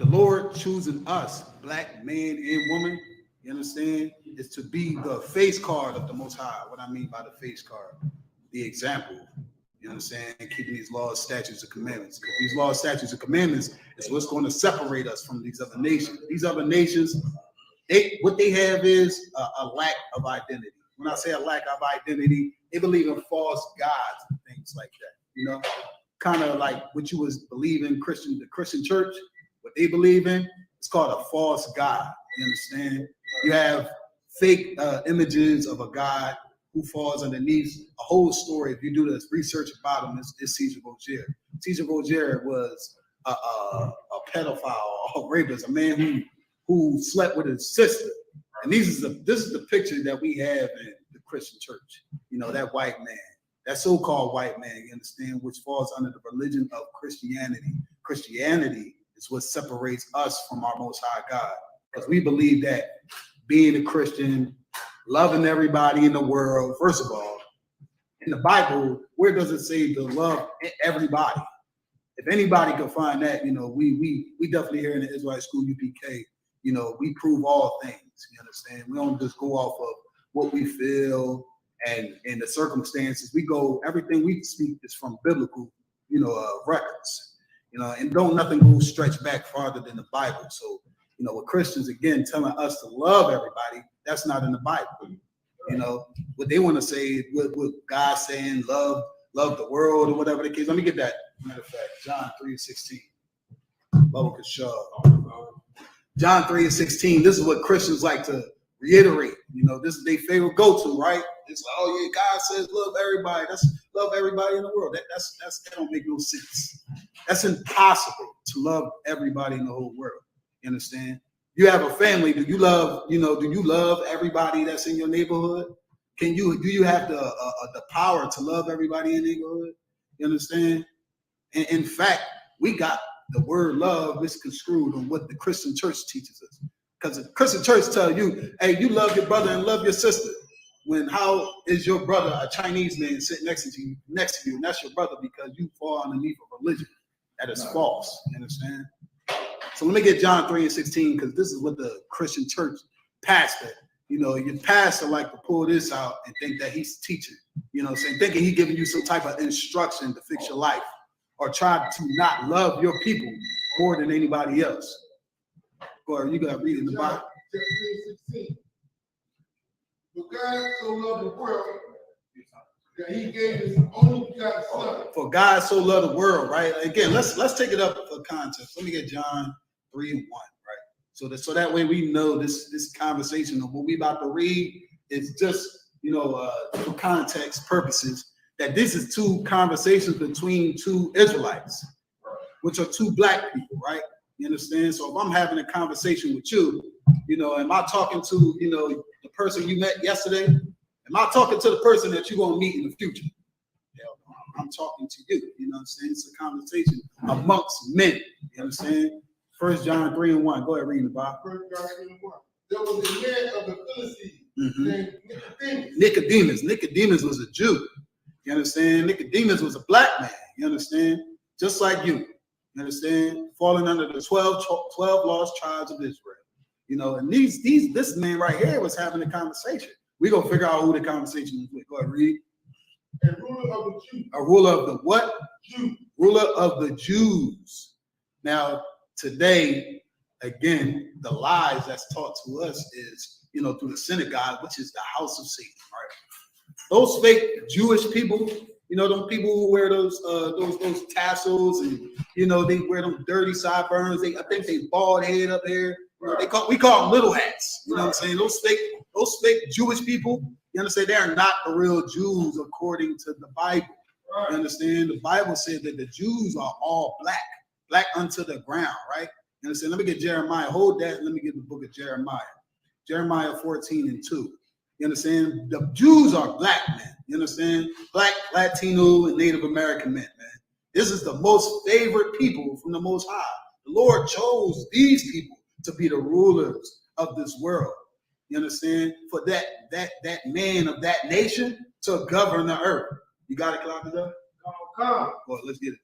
the Lord choosing us, black man and woman, you understand, is to be the face card of the Most High. What I mean by the face card, the example. You understand? Keeping these laws, statutes, and commandments. Because these laws, statutes, and commandments is what's going to separate us from these other nations. These other nations, what they have is a lack of identity. When I say a lack of identity, they believe in false gods and things like that. You know, kind of like what you was believing the Christian church, what they believe in, it's called a false god. You understand? You have fake images of a god who falls underneath a whole story. If you do this research about him, it's Caesar Borgia. Caesar Borgia was a pedophile, a rapist, a man who slept with his sister. And this is the picture that we have in the Christian church. You know, that white man, that so-called white man, you understand, which falls under the religion of Christianity. Christianity is what separates us from our Most High God. Because we believe that being a Christian, loving everybody in the world, first of all, in the Bible, where does it say to love everybody? If anybody can find that, you know, we definitely here in the Israelite School, UPK, you know, we prove all things, you understand? We don't just go off of what we feel and the circumstances. We go, everything we speak is from biblical, you know, records, you know, and don't nothing go stretch back farther than the Bible. So, you know, with Christians, again, telling us to love everybody, that's not in the Bible. You know, what they want to say, what God saying, love the world or whatever the case. Let me get that. Matter of fact, John 3:16. Bubba could show. John 3:16. This is what Christians like to reiterate. You know, this is their favorite go-to, right? It's like, oh yeah, God says love everybody. That's love everybody in the world. That don't make no sense. That's impossible to love everybody in the whole world. You understand? You have a family. Do you love everybody that's in your neighborhood? Do you have the power to love everybody in the neighborhood? You understand? And in fact, we got the word love misconstrued on what the Christian church teaches us. Because the Christian church tell you, hey, you love your brother and love your sister. When how is your brother a Chinese man sitting next to you, and that's your brother because you fall underneath a religion that is false. You understand? So let me get John 3:16, because this is what the Christian church pastor, you know, your pastor like to pull this out and think that he's teaching, you know, saying, thinking he's giving you some type of instruction to fix your life or try to not love your people more than anybody else. Or you got to read in the Bible. John 3:16. For God so loved the world that he gave his only begotten son. For God so loved the world, right? Again, let's take it up for context. Let me get John 3:1, right? So that way we know this conversation of what we about to read is just, you know, for context purposes, that this is two conversations between two Israelites, which are two black people, right? You understand? So if I'm having a conversation with you, you know, am I talking to, you know, the person you met yesterday? Am I talking to the person that you're going to meet in the future? Hell no, I'm talking to you. You know what I'm saying? It's a conversation amongst men. You understand? 1 John 3:1. Go ahead, read the Bible. 1 John 3:1. There was a man of the Pharisees named Nicodemus. Nicodemus was a Jew. You understand? Nicodemus was a black man. You understand? Just like you. You understand? Falling under the 12 lost tribes of Israel. You know, and this man right here was having a conversation. We're going to figure out who the conversation is with. Go ahead, read. A ruler of the Jews. A ruler of the what? Jews. Ruler of the Jews. Now, today, again, the lies that's taught to us is, you know, through the synagogue, which is the house of Satan, right? Those fake Jewish people, you know, those people who wear those tassels and, you know, they wear them dirty sideburns. I think they bald head up here. You know, we call them little hats. You know what I'm saying? Those fake Jewish people, you understand, they are not the real Jews according to the Bible. You understand? The Bible said that the Jews are all black unto the ground, right? You understand? Let me get Jeremiah. Hold that. Let me get the book of Jeremiah. Jeremiah 14:2. You understand? The Jews are black men. You understand? Black, Latino, and Native American men, man. This is the most favorite people from the Most High. The Lord chose these people to be the rulers of this world. You understand? For that man of that nation to govern the earth. You got it, Claudia? Come. Well, let's get it.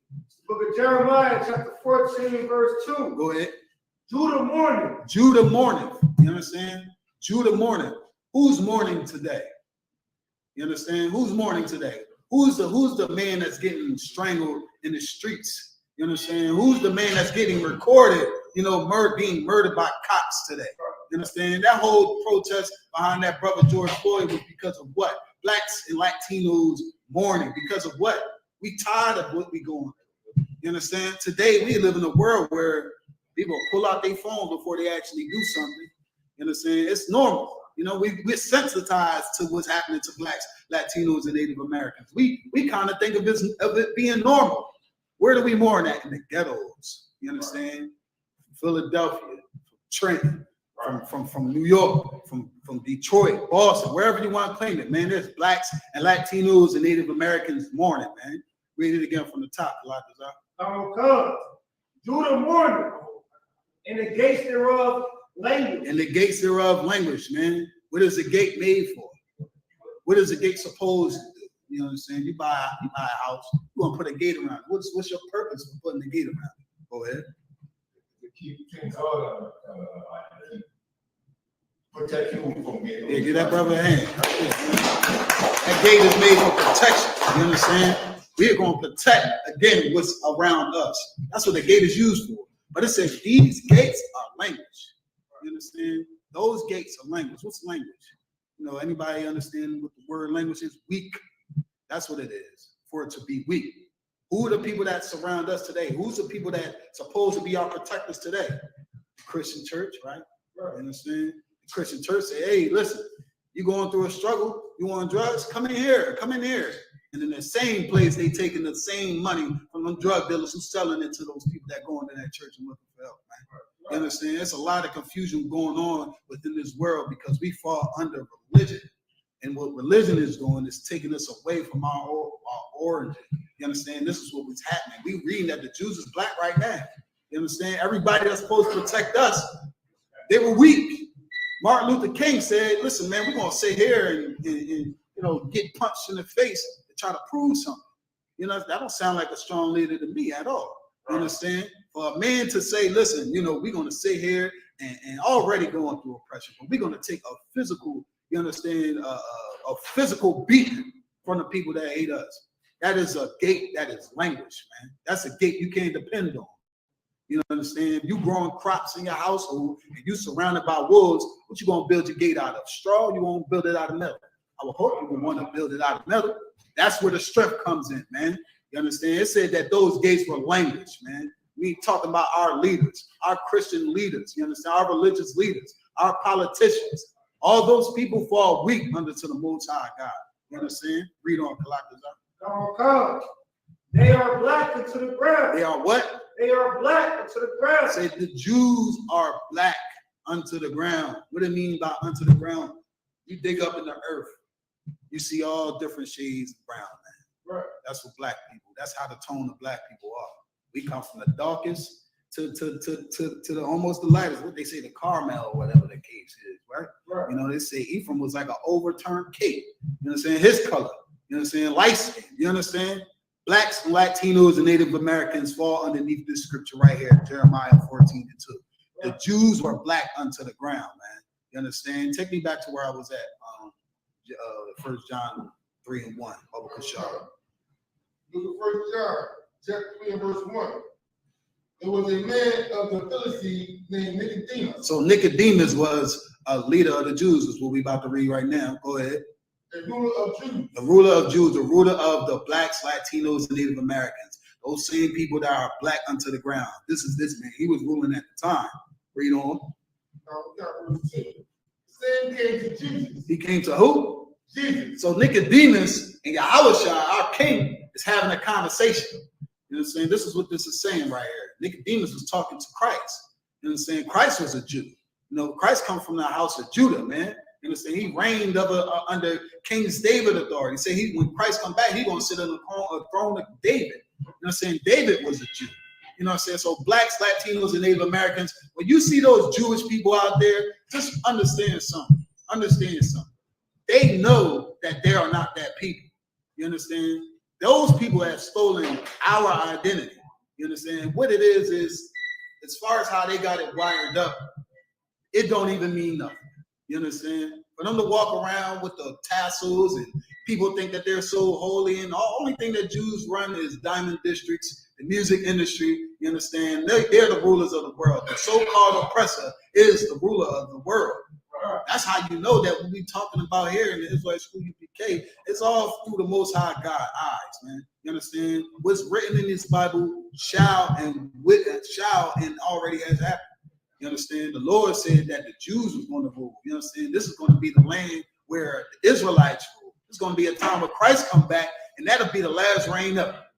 Book of Jeremiah, chapter 14, verse 2. Go ahead. Judah mourning. Judah mourning. You understand? Judah mourning. Who's mourning today? You understand? Who's mourning today? Who's the man that's getting strangled in the streets? You understand? Who's the man that's getting recorded, being murdered by cops today? You understand? That whole protest behind that brother George Floyd was because of what? Blacks and Latinos mourning. Because of what? We tired of what we going through. You understand? Today we live in a world where people pull out their phone before they actually do something. You understand? It's normal. We're sensitized to what's happening to Blacks, Latinos, and Native Americans. We kind of think of it being normal. Where do we mourn at? In the ghettos. You understand? Philadelphia, Trenton, from New York, from Detroit, Boston, wherever you want to claim it, man. There's Blacks and Latinos and Native Americans mourning, man. Read it again from the top. Come. Judah mourning. In the gates thereof, language. In the gates thereof, language, man. What is the gate made for? What is the gate supposed to do? You know what I'm saying? You buy a house, you want to put a gate around it. What's your purpose for putting the gate around it? Go ahead. To keep things protect you from getting. Yeah, give that brother a hand. That gate is made for protection. You understand? We are going to protect, again, what's around us. That's what the gate is used for. But it says these gates are language. You understand? Those gates are language. What's language? Anybody understand what the word language is? Weak. That's what it is, for it to be weak. Who are the people that surround us today? Who's the people that supposed to be our protectors today? The Christian church, right? You understand? The Christian church say, hey, listen, you going through a struggle, you want drugs? Come in here. And in the same place, they taking the same money from them drug dealers who's selling it to those people that go into that church and looking for help, man. You understand? There's a lot of confusion going on within this world because we fall under religion. And what religion is doing is taking us away from our origin. You understand? This is what was happening. We reading that the Jews is black right now. You understand? Everybody that's supposed to protect us, they were weak. Martin Luther King said, listen, man, we're going to sit here and get punched in the face to try to prove something. That don't sound like a strong leader to me at all. You understand? For a man to say, listen, we're going to sit here and already going through oppression, but we're going to take a physical, you understand, a physical beating from the people that hate us. That is a gate, that is language, man. That's a gate you can't depend on. You understand? If you growing crops in your household and you surrounded by wolves, what you going to build your gate out of? Straw? You won't build it out of metal. I would hope you would want to build it out of metal. That's where the strength comes in, man. You understand? It said that those gates were language, man. We talking about our leaders, our Christian leaders, you understand? Our religious leaders, our politicians. All those people fall weak under to the Most High God. You understand? Read on, Come. They are black into the ground. They are what? They are black into the ground. Say the Jews are black unto the ground. What do it mean by unto the ground? You dig up in the earth, you see all different shades of brown, man. Right. That's what black people. That's how the tone of black people are. We come from the darkest to the almost the lightest. What they say, the caramel or whatever the case is, right? They say Ephraim was like an overturned cake. You understand? His color. You understand? Light skin. You understand? Blacks, Latinos, and Native Americans fall underneath this scripture right here, Jeremiah 14:2. The Jews were black unto the ground, man. You understand? Take me back to where I was at. 1 John 3:1. Baba Kashara. Look at 1 John, chapter 3 and verse 1. There was a man of the Philistines named Nicodemus. So Nicodemus was a leader of the Jews, is what we about to read right now. Go ahead. A ruler of Jews. The ruler of Jews, the ruler of the Blacks, Latinos, and Native Americans. Those same people that are black unto the ground. This is this man. He was ruling at the time. Read on. Verse 2. The same came to Jesus. He came to who? Jesus. So Nicodemus and Yahushua, our king, is having a conversation. You know what I'm saying? This is what this is saying right here. Nicodemus was talking to Christ. You know what I'm saying? Christ was a Jew. Christ comes from the house of Judah, man. You know what I'm saying? He reigned under King David authority. Say when Christ come back, he's going to sit on the throne of David. You know what I'm saying? David was a Jew. You know what I'm saying? So blacks, Latinos, and Native Americans, when you see those Jewish people out there, just understand something. Understand something. They know that they are not that people. You understand? Those people have stolen our identity. You understand? What it is as far as how they got it wired up, it don't even mean nothing. You understand? For them to walk around with the tassels and people think that they're so holy, and the only thing that Jews run is diamond districts, the music industry. You understand? They're the rulers of the world. The so-called oppressor is the ruler of the world. That's how you know that when we talking about here in the Israelite School UPK, it's all through the Most High God eyes, man. You understand? What's written in this Bible shall and already has happened. You understand? The Lord said that the Jews was going to rule. You understand? This is going to be the land where the Israelites rule. It's going to be a time where Christ come back, and that'll be the last reign up,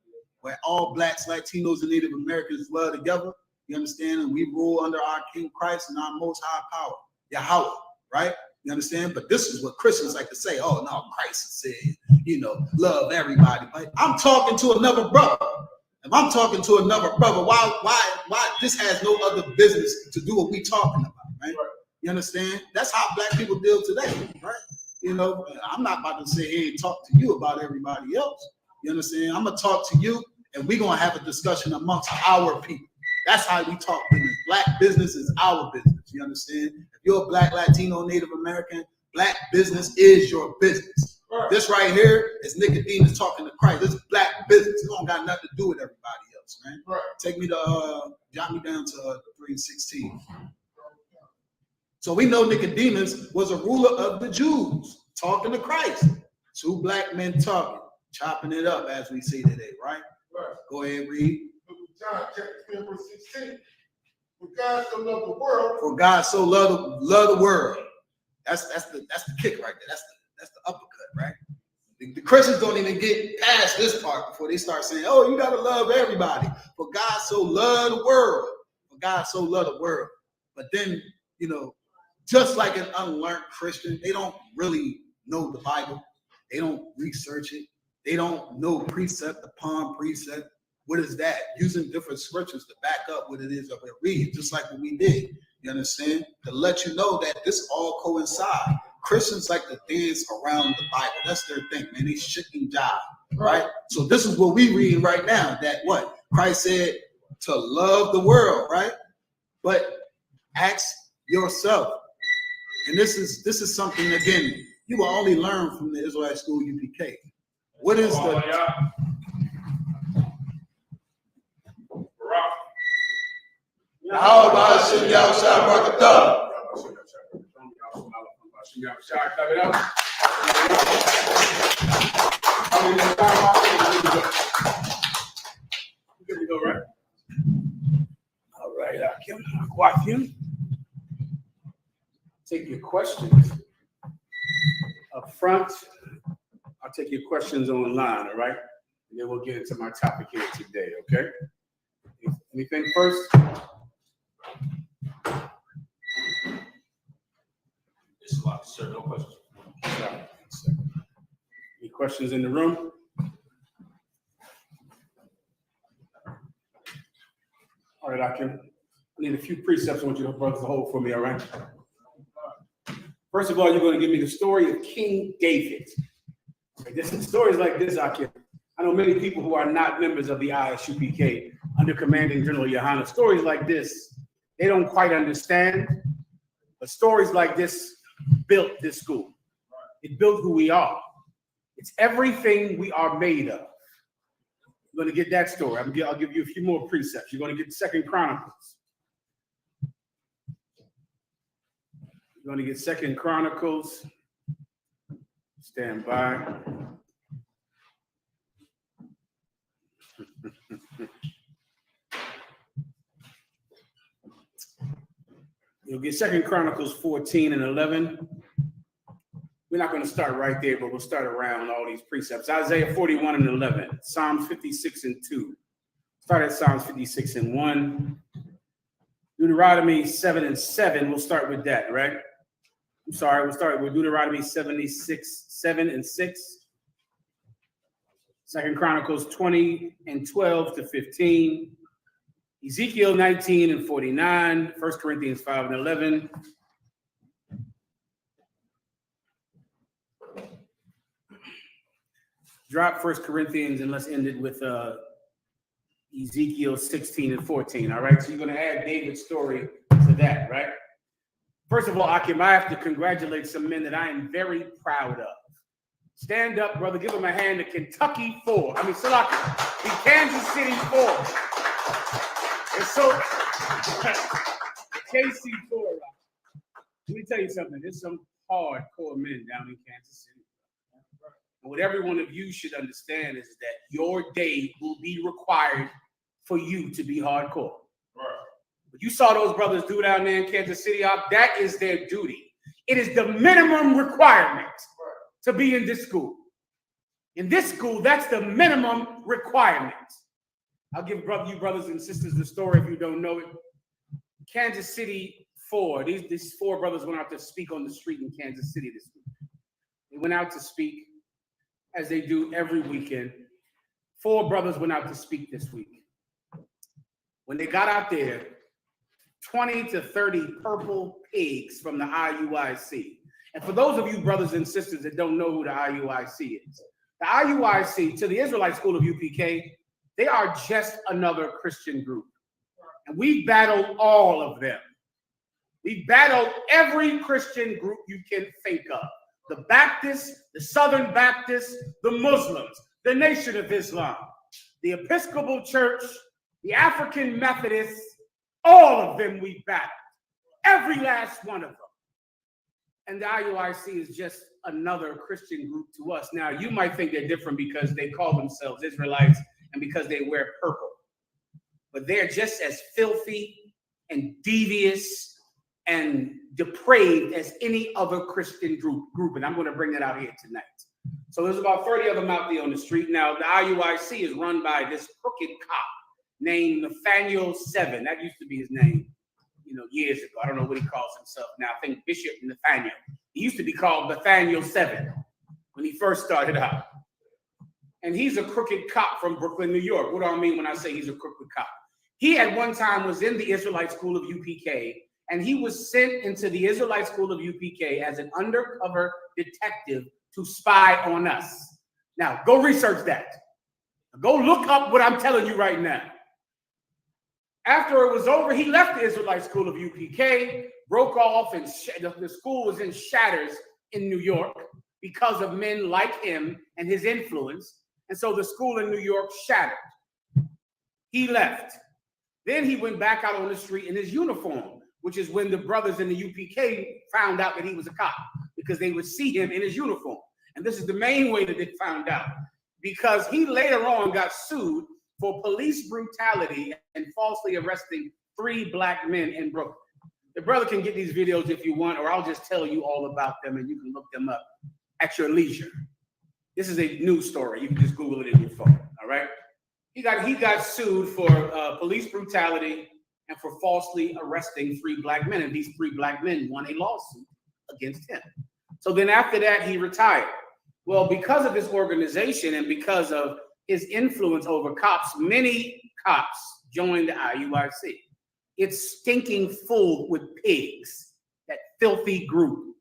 where all blacks, Latinos, and Native Americans dwell together. You understand? And we rule under our King Christ and our Most High power, Yahweh, right? You understand? But this is what Christians like to say. Oh, no, Christ said, love everybody. But I'm talking to another brother. If I'm talking to another brother, why this has no other business to do what we talking about, right? You understand? That's how black people deal today, right? I'm not about to say, hey, talk to you about everybody else. You understand? I'm gonna talk to you, and we're gonna have a discussion amongst our people. That's how we talk business. Black business is our business. You understand? If you're a black, Latino, Native American, black business is your business. This right here is Nicodemus talking to Christ. This is black business. It don't got nothing to do with everybody else, man. Take me to jot me down to 3:16. So we know Nicodemus was a ruler of the Jews, talking to Christ. Two black men talking, chopping it up as we see today, right? Go ahead, read. John chapter 10, verse 16. For God so loved the world. For God so loved the world. That's the kick right there. That's the uppercut, right? The Christians don't even get past this part before they start saying, oh, you got to love everybody. For God so loved the world. For God so loved the world. But then, just like an unlearned Christian, they don't really know the Bible. They don't research it. They don't know precept upon precept. What is that? Using different scriptures to back up what it is that we're reading, just like what we did. You understand? To let you know that this all coincide. Christians like to dance around the Bible. That's their thing, man. They shit and jive, right? So this is what we read right now. That what Christ said to love the world, right? But ask yourself, and this is something again you will only learn from the Israelite School UPK. What is the how about Shem Yahushua Barakatah? Good to go, right? All right, Akim. Take your questions up front. I'll take your questions online, all right? And then we'll get into my topic here today, okay? Anything first? Sir, no questions. Any questions in the room? All right, Akim. I need a few precepts I want you brothers to hold for me, all right? First of all, you're going to give me the story of King David. This stories like this, Akim. I know many people who are not members of the ISUPK under Commanding General Yohana. Stories like this, they don't quite understand, but stories like this built this school. It built who we are. It's everything we are made of. You're going to get that story. I'll give you a few more precepts. You're going to get 2 Chronicles. You're going to get 2 Chronicles. Stand by. You'll get 2 Chronicles 14 and 11. We're not going to start right there, but we'll start around all these precepts. Isaiah 41 and 11. Psalms 56 and 2. Start at Psalms 56 and 1. Deuteronomy 7 and 7. We'll start with that, right? I'm sorry, we'll start with Deuteronomy 76, 7 and 6. 2 Chronicles 20 and 12 to 15. Ezekiel 19 and 49. 1 Corinthians 5 and 11. Drop 1 Corinthians and let's end it with Ezekiel 16 and 14. All right. So you're going to add David's story to that, right? First of all, Akim, I have to congratulate some men that I am very proud of. Stand up, brother. Give them a hand. The Kentucky 4. I mean, Salaki, the Kansas City 4. And so, KC4. Let me tell you something. There's some hardcore men down in Kansas City. And what every one of you should understand is that your day will be required for you to be hardcore. What you saw those brothers do down there in Kansas City, that is their duty. It is the minimum requirement to be in this school. In this school, that's the minimum requirement. I'll give you brothers and sisters the story if you don't know it. Kansas City 4, these 4 brothers went out to speak on the street in Kansas City this week. They went out to speak as they do every weekend. 4 brothers went out to speak this week. When they got out there, 20 to 30 purple pigs from the IUIC. And for those of you brothers and sisters that don't know who the IUIC is, the IUIC, to the Israelite School of UPK, they are just another Christian group. And we battled all of them. We battled every Christian group you can think of. The Baptists, the Southern Baptists, the Muslims, the Nation of Islam, the Episcopal Church, the African Methodists, all of them we battled. Every last one of them. And the IUIC is just another Christian group to us. Now, you might think they're different because they call themselves Israelites and because they wear purple. But they're just as filthy and devious and depraved as any other Christian group. And I'm going to bring that out here tonight. So there's about 30 of them out there on the street. Now, the IUIC is run by this crooked cop named Nathaniel 7. That used to be his name, years ago. I don't know what he calls himself now. I think Bishop Nathaniel. He used to be called Nathaniel 7 when he first started out. And he's a crooked cop from Brooklyn, New York. What do I mean when I say he's a crooked cop? He at one time was in the Israelite School of UPK, and he was sent into the Israelite School of UPK as an undercover detective to spy on us. Now, go research that. Go look up what I'm telling you right now. After it was over, he left the Israelite School of UPK, broke off, and the school was in shatters in New York because of men like him and his influence. And so the school in New York shattered. He left. Then he went back out on the street in his uniform, which is when the brothers in the UPK found out that he was a cop, because they would see him in his uniform. And this is the main way that they found out, because he later on got sued for police brutality and falsely arresting 3 black men in Brooklyn. The brother can get these videos if you want, or I'll just tell you all about them and you can look them up at your leisure. This is a news story. You can just Google it in your phone, all right? He got sued for police brutality and for falsely arresting 3 black men, and these 3 black men won a lawsuit against him. So then after that, he retired. Well, because of his organization and because of his influence over cops, many cops joined the IUIC. It's stinking full with pigs, that filthy group.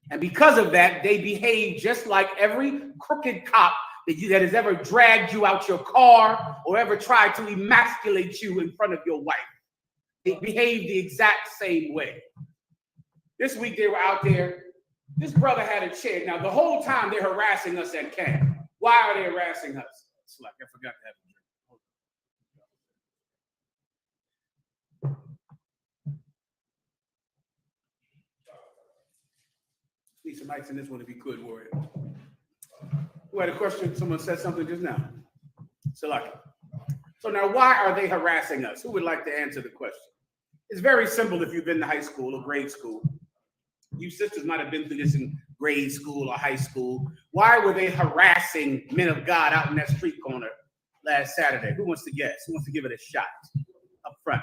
And because of that, they behave just like every crooked cop that has ever dragged you out your car or ever tried to emasculate you in front of your wife. They behave the exact same way. This week they were out there. This brother had a chair. Now, the whole time they're harassing us at camp. Why are they harassing us? It's like I forgot to have a drink. Need some mics in this one if you could, Warrior. Who had a question? Someone said something just now. Salaki. So now, why are they harassing us? Who would like to answer the question? It's very simple if you've been to high school or grade school. You sisters might have been through this in grade school or high school. Why were they harassing men of God out in that street corner last Saturday? Who wants to guess? Who wants to give it a shot up front?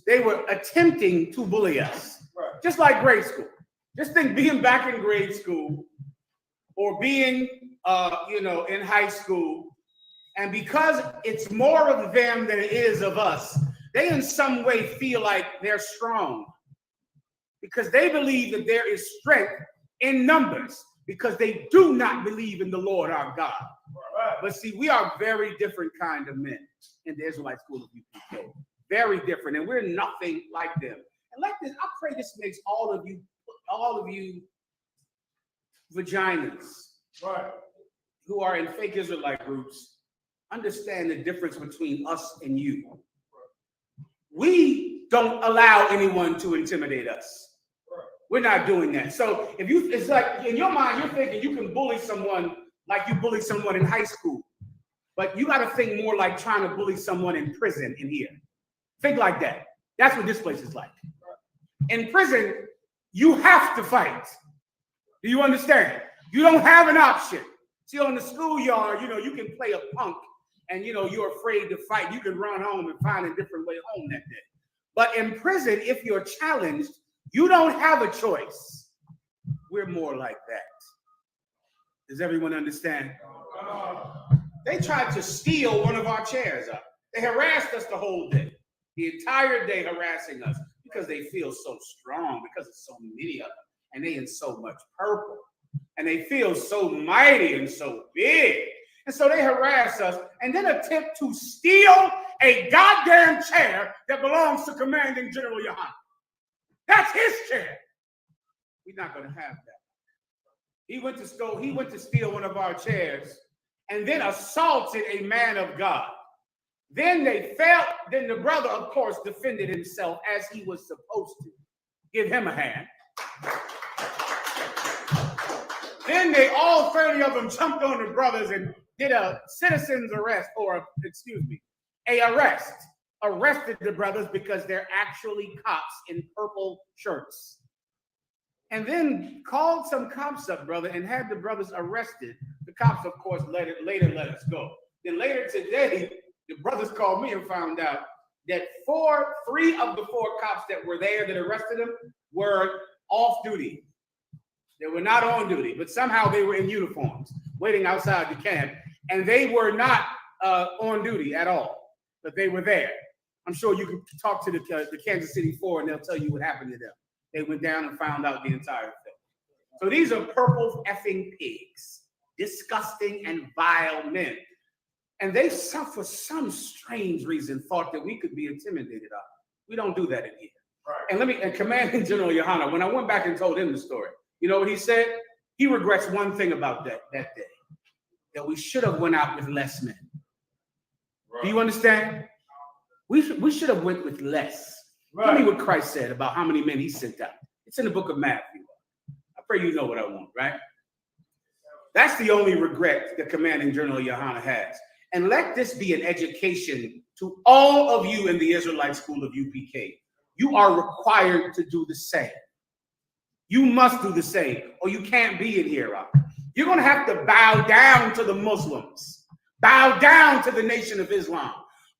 They were attempting to bully us, just like grade school. Just think being back in grade school or being, in high school, and because it's more of them than it is of us, they in some way feel like they're strong because they believe that there is strength in numbers because they do not believe in the Lord our God. But see, we are very different kind of men in the Israelite school of UPK. Very different, and we're nothing like them. And like this, I pray this makes all of you vaginas who are in fake Israelite groups understand the difference between us and you. We don't allow anyone to intimidate us. We're not doing that. So it's like in your mind, you're thinking you can bully someone like you bullied someone in high school. But you got to think more like trying to bully someone in prison in here. Think like that. That's what this place is like. In prison, you have to fight. Do you understand? You don't have an option. See, on the schoolyard, you can play a punk and, you're afraid to fight. You can run home and find a different way home that day. But in prison, if you're challenged, you don't have a choice. We're more like that. Does everyone understand? They tried to steal one of our chairs up. They harassed us the whole day, the entire day harassing us because they feel so strong, because there's so many of them, and they in so much purple, and they feel so mighty and so big. And so they harass us and then attempt to steal a goddamn chair that belongs to Commanding General Yohana. That's his chair. We're not going to have that. He went to steal one of our chairs and then assaulted a man of God. Then the brother, of course, defended himself as he was supposed to. Give him a hand. Then all 30 of them jumped on the brothers and did a citizen's arrest, arrested the brothers because they're actually cops in purple shirts. And then called some cops up, brother, and had the brothers arrested. The cops, of course, later let us go. Then later today, the brothers called me and found out that 3 of the 4 cops that were there that arrested them were off duty. They were not on duty, but somehow they were in uniforms, waiting outside the camp, and they were not on duty at all, but they were there. I'm sure you can talk to the Kansas City 4, and they'll tell you what happened to them. They went down and found out the entire thing. So these are purple effing pigs, disgusting and vile men. And they, for some strange reason, thought that we could be intimidated of. We don't do that in here. Right. And Commanding General Yohana, when I went back and told him the story, you know what he said? He regrets one thing about that day, that we should have went out with less men. Right. Do you understand? We should have went with less. Right. Tell me what Christ said about how many men he sent out. It's in the book of Matthew. I pray you know what I want, right? That's the only regret that Commanding General Yohana has. And let this be an education to all of you in the Israelite school of UPK. You are required to do the same. You must do the same, or you can't be in here. You're going to have to bow down to the Muslims, bow down to the Nation of Islam.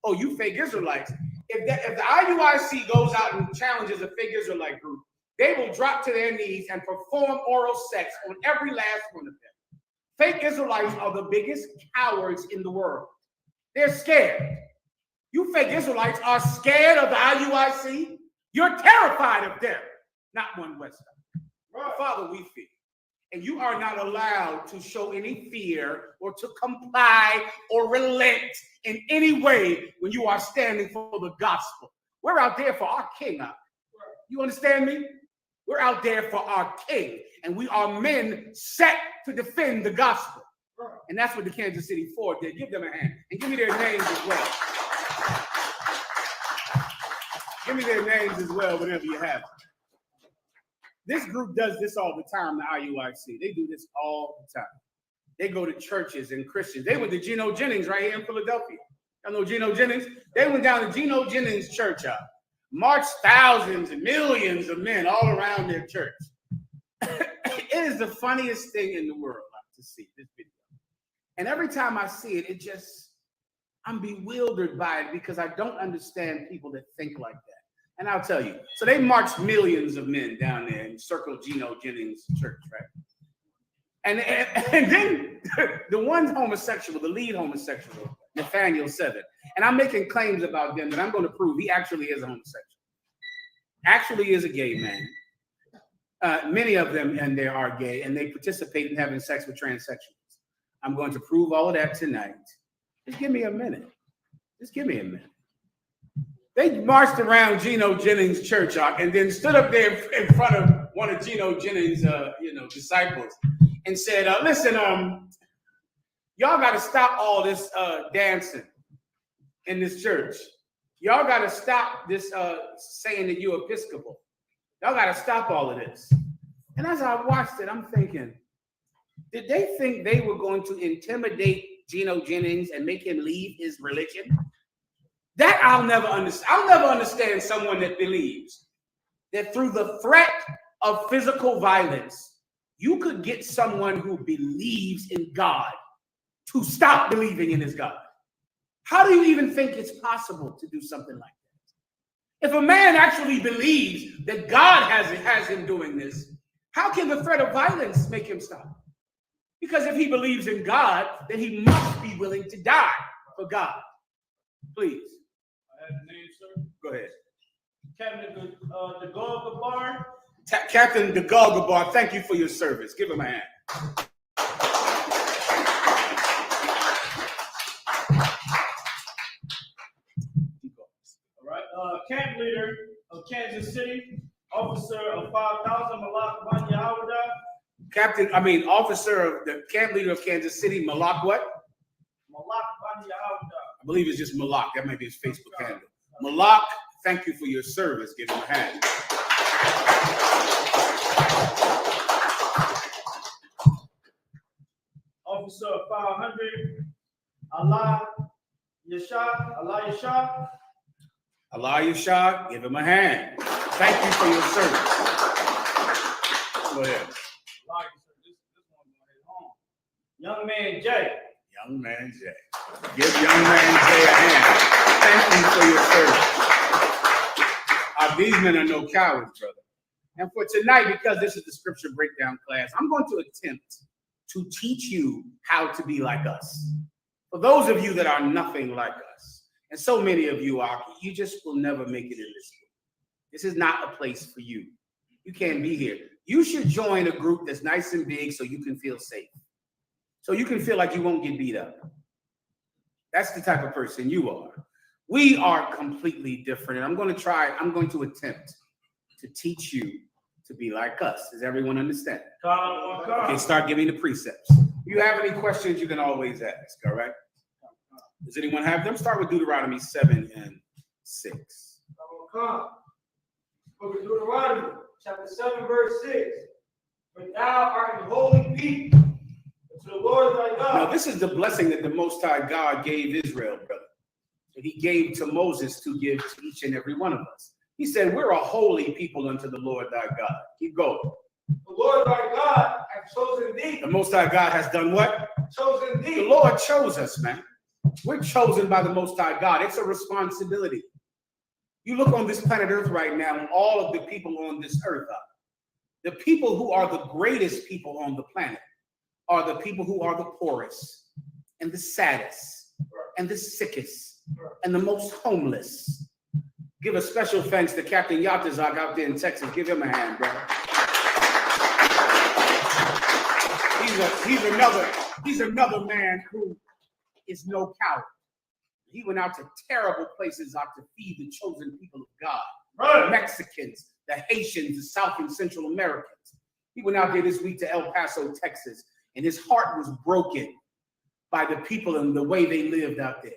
Oh, you fake Israelites. If the IUIC goes out and challenges a fake Israelite group, they will drop to their knees and perform oral sex on every last one of them. Fake Israelites are the biggest cowards in the world. They're scared. You fake Israelites are scared of the IUIC. You're terrified of them. Not one Western. Right. Father, we fear. And you are not allowed to show any fear or to comply or relent in any way when you are standing for the gospel. We're out there for our king. You understand me? We're out there for our king. And we are men set to defend the gospel. And that's what the Kansas City 4 did. Give them a hand. And give me their names as well. Give me their names as well, whenever you have them. This group does this all the time, the IUIC. They do this all the time. They go to churches and Christians. They went to Geno Jennings right here in Philadelphia. Y'all know Geno Jennings? They went down to Geno Jennings' church, marched thousands and millions of men all around their church. It is the funniest thing in the world to see this video. And every time I see it, I'm bewildered by it because I don't understand people that think like that. And I'll tell you. So they marched millions of men down there and circled Geno Jennings' church, right? And then the one homosexual, the lead homosexual, Nathaniel Seven, and I'm making claims about them that I'm going to prove he actually is a homosexual. Actually is a gay man. Many of them in there are gay, and they participate in having sex with transsexuals. I'm going to prove all of that tonight. Just give me a minute. Just give me a minute. They marched around Geno Jennings' church, and then stood up there in front of one of Geno Jennings' disciples and said, listen, y'all got to stop all this dancing in this church. Y'all got to stop this saying that you're Episcopal. Y'all got to stop all of this. And as I watched it, I'm thinking, did they think they were going to intimidate Geno Jennings and make him leave his religion? That I'll never understand. I'll never understand someone that believes that through the threat of physical violence, you could get someone who believes in God to stop believing in his God. How do you even think it's possible to do something like that? If a man actually believes that God has him doing this, how can the threat of violence make him stop? Because if he believes in God, then he must be willing to die for God. Please. I have the name, sir. Go ahead. Captain DeGaugabar. Captain DeGaugabar, thank you for your service. Give him a hand. All right. Camp leader of Kansas City, officer of 5,000 Malak Banyahawada. Officer of the camp leader of Kansas City, Malak what? Malak Banyahawada. I believe it's just Malak. That might be his Facebook handle. Malak, thank you for your service. Give him a hand. Officer of 500, Allah Yashah. Allah Yashah, give him a hand. Thank you for your service. Go ahead. This one gonna hit home. Young man Jay. Young man Jay. Give young man Jay a hand. Thank you for your service. These men are no cowards, brother. And for tonight, because this is the scripture breakdown class, I'm going to attempt to teach you how to be like us. For those of you that are nothing like us, and so many of you are, you just will never make it in this room. This is not a place for you. You can't be here. You should join a group that's nice and big so you can feel safe. So you can feel like you won't get beat up. That's the type of person you are. We are completely different. And I'm going to attempt to teach you to be like us. Does everyone understand? Okay, start giving the precepts. If you have any questions, you can always ask, all right? Does anyone have them? Start with Deuteronomy 7 and 6. Book of Deuteronomy, chapter 7, verse 6. For thou art a holy people to the Lord thy God. Now, this is the blessing that the Most High God gave Israel, brother. That he gave to Moses to give to each and every one of us. He said, we're a holy people unto the Lord thy God. Keep going. The Lord thy God hath chosen thee. The Most High God has done what? Chosen thee. The Lord chose us, man. We're chosen by the Most High God. It's a responsibility. You look on this planet Earth right now, and all of the people on this earth are. The people who are the greatest people on the planet are the people who are the poorest and the saddest and the sickest and the most homeless. Give a special thanks to Captain Yatazak out there in Texas. Give him a hand, brother. He's another man who is no coward. He went out to terrible places out to feed the chosen people of God. Right. The Mexicans, the Haitians, the South and Central Americans. He went out there this week to El Paso, Texas, and his heart was broken by the people and the way they lived out there.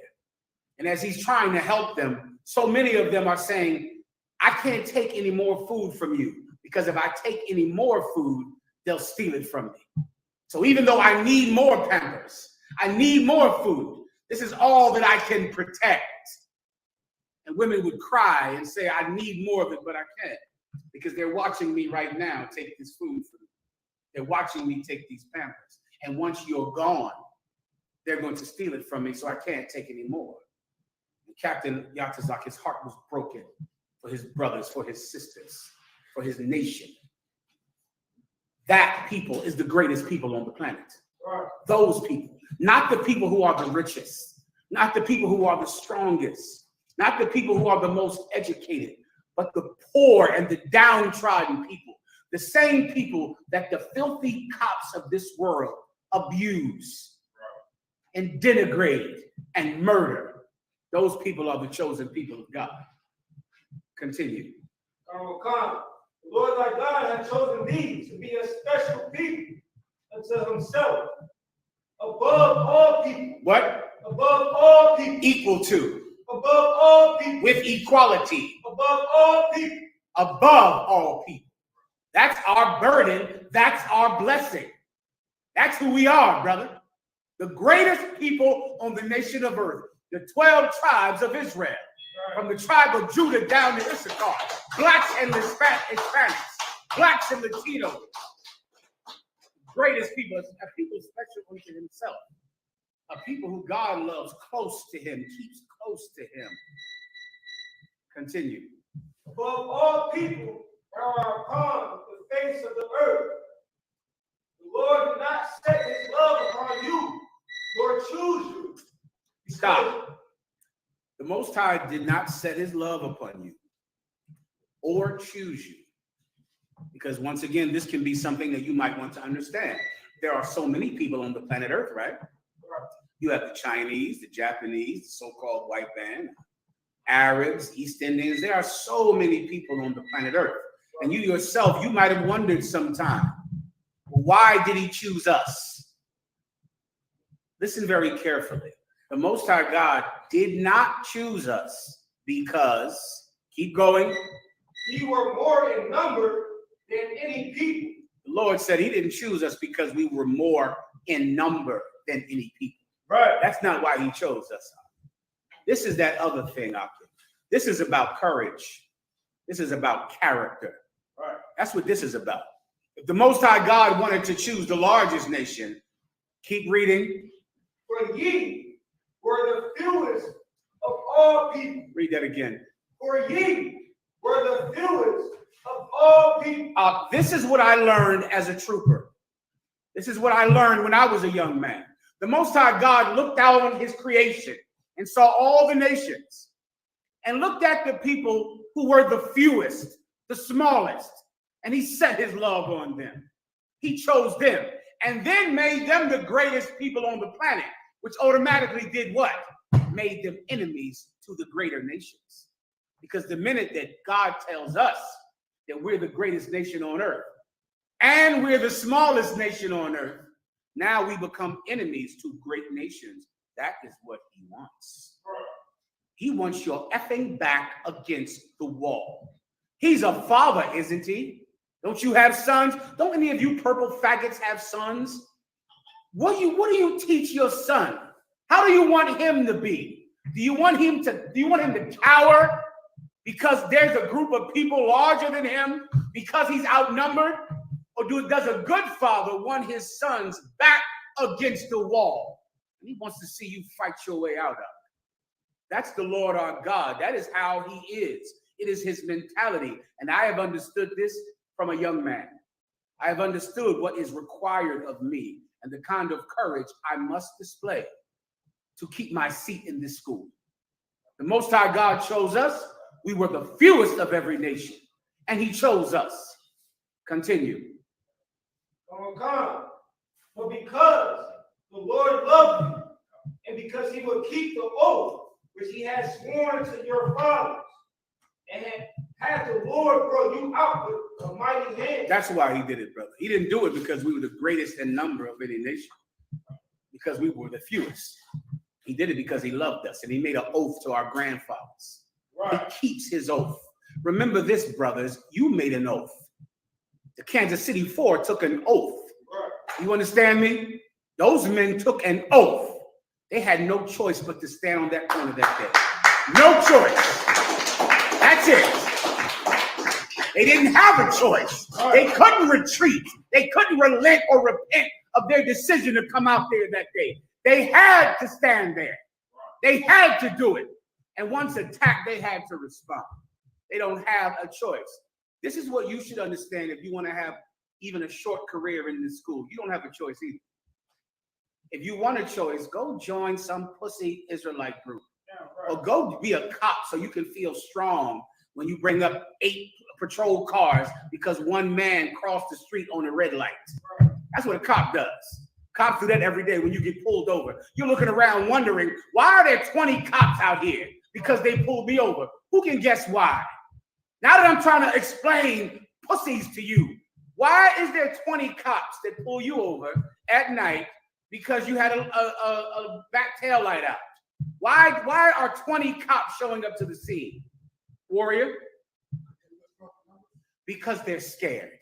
And as he's trying to help them, so many of them are saying, I can't take any more food from you, because if I take any more food, they'll steal it from me. So even though I need more Pampers, I need more food, this is all that I can protect. And women would cry and say, I need more of it, but I can't, because they're watching me right now take this food from me. They're watching me take these Pampers. And once you're gone, they're going to steal it from me, so I can't take any more. And Captain Yatazak, his heart was broken for his brothers, for his sisters, for his nation. That people is the greatest people on the planet. Those people, not the people who are the richest, not the people who are the strongest, not the people who are the most educated, but the poor and the downtrodden people, the same people that the filthy cops of this world abuse and denigrate and murder. Those people are the chosen people of God. Continue. The Lord thy God hath chosen thee to be a special people unto himself, above all people. What? Above all people. Equal to. Above all people. With equality. Above all people. Above all people. That's our burden. That's our blessing. That's who we are, brother. The greatest people on the nation of earth. The 12 tribes of Israel. From the tribe of Judah down to Isupk. Blacks and Hispanics. Blacks and Latinos. Greatest people. A people special unto himself. A people who God loves close to him. Keeps close to him. Continue. Above all people that are upon the face of the earth. The Lord did not set his love upon you, nor choose you. Stop. The Most High did not set his love upon you or choose you. Because once again, this can be something that you might want to understand. There are so many people on the planet Earth, right? You have the Chinese, the Japanese, the so-called white man, Arabs, East Indians. There are so many people on the planet Earth. And you yourself, you might have wondered sometime, why did he choose us? Listen very carefully. The Most High God did not choose us because, keep going. We were more in number than any people. The Lord said he didn't choose us because we were more in number than any people. Right. That's not why he chose us. This is that other thing, Akim. This is about courage. This is about character. Right. That's what this is about. If the Most High God wanted to choose the largest nation, keep reading. For ye were the fewest of all people. Read that again. For ye were the fewest of all people. This is what I learned as a trooper. This is what I learned when I was a young man. The Most High God looked out on his creation and saw all the nations and looked at the people who were the fewest, the smallest, and he set his love on them. He chose them and then made them the greatest people on the planet, which automatically did what? Made them enemies to the greater nations. Because the minute that God tells us that we're the greatest nation on earth and we're the smallest nation on earth, now we become enemies to great nations. That is what he wants. He wants your effing back against the wall. He's a father, isn't he? Don't you have sons? Don't any of you purple faggots have sons? What do you teach your son? How do you want him to be? Do you want him to cower because there's a group of people larger than him because he's outnumbered? Or does a good father want his sons back against the wall? And he wants to see you fight your way out of it. That's the Lord our God. That is how he is. It is his mentality. And I have understood this from a young man. I have understood what is required of me and the kind of courage I must display to keep my seat in this school. The Most High God chose us. We were the fewest of every nation, and he chose us. Continue. Oh God, but because the Lord loved you, and because he will keep the oath which he has sworn to your fathers, and had the Lord brought you out with a mighty hand. That's why he did it, brother. He didn't do it because we were the greatest in number of any nation, because we were the fewest. He did it because he loved us, and he made an oath to our grandfathers. Right. He keeps his oath. Remember this, brothers, you made an oath. The Kansas City 4 took an oath. Right. You understand me? Those men took an oath. They had no choice but to stand on that corner that day. No choice. That's it. They didn't have a choice. They couldn't retreat. They couldn't relent or repent of their decision to come out there that day. They had to stand there. They had to do it. And once attacked, they had to respond. They don't have a choice. This is what you should understand if you want to have even a short career in this school. You don't have a choice either. If you want a choice, go join some pussy Israelite group. Or go be a cop so you can feel strong when you bring up 8 patrol cars because one man crossed the street on a red light. That's what a cop does. Cops do that every day when you get pulled over. You're looking around wondering, why are there 20 cops out here? Because they pulled me over. Who can guess why? Now that I'm trying to explain pussies to you, why is there 20 cops that pull you over at night because you had a back tail light out? Why are 20 cops showing up to the scene? Warrior? Because they're scared.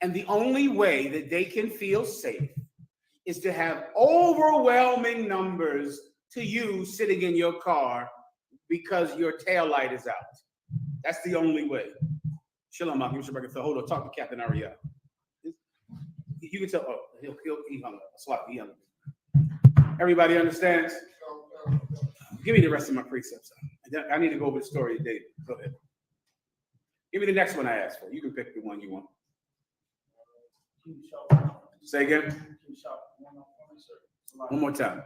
And the only way that they can feel safe is to have overwhelming numbers to you sitting in your car because your tail light is out. That's the only way. Shalom, hold on, talk to Captain Ariel. You can tell, he hung up. He hung up. Everybody understands? Give me the rest of my precepts. I need to go over the story of David. Go ahead. Give me the next one I asked for. You can pick the one you want. Say again? One more time.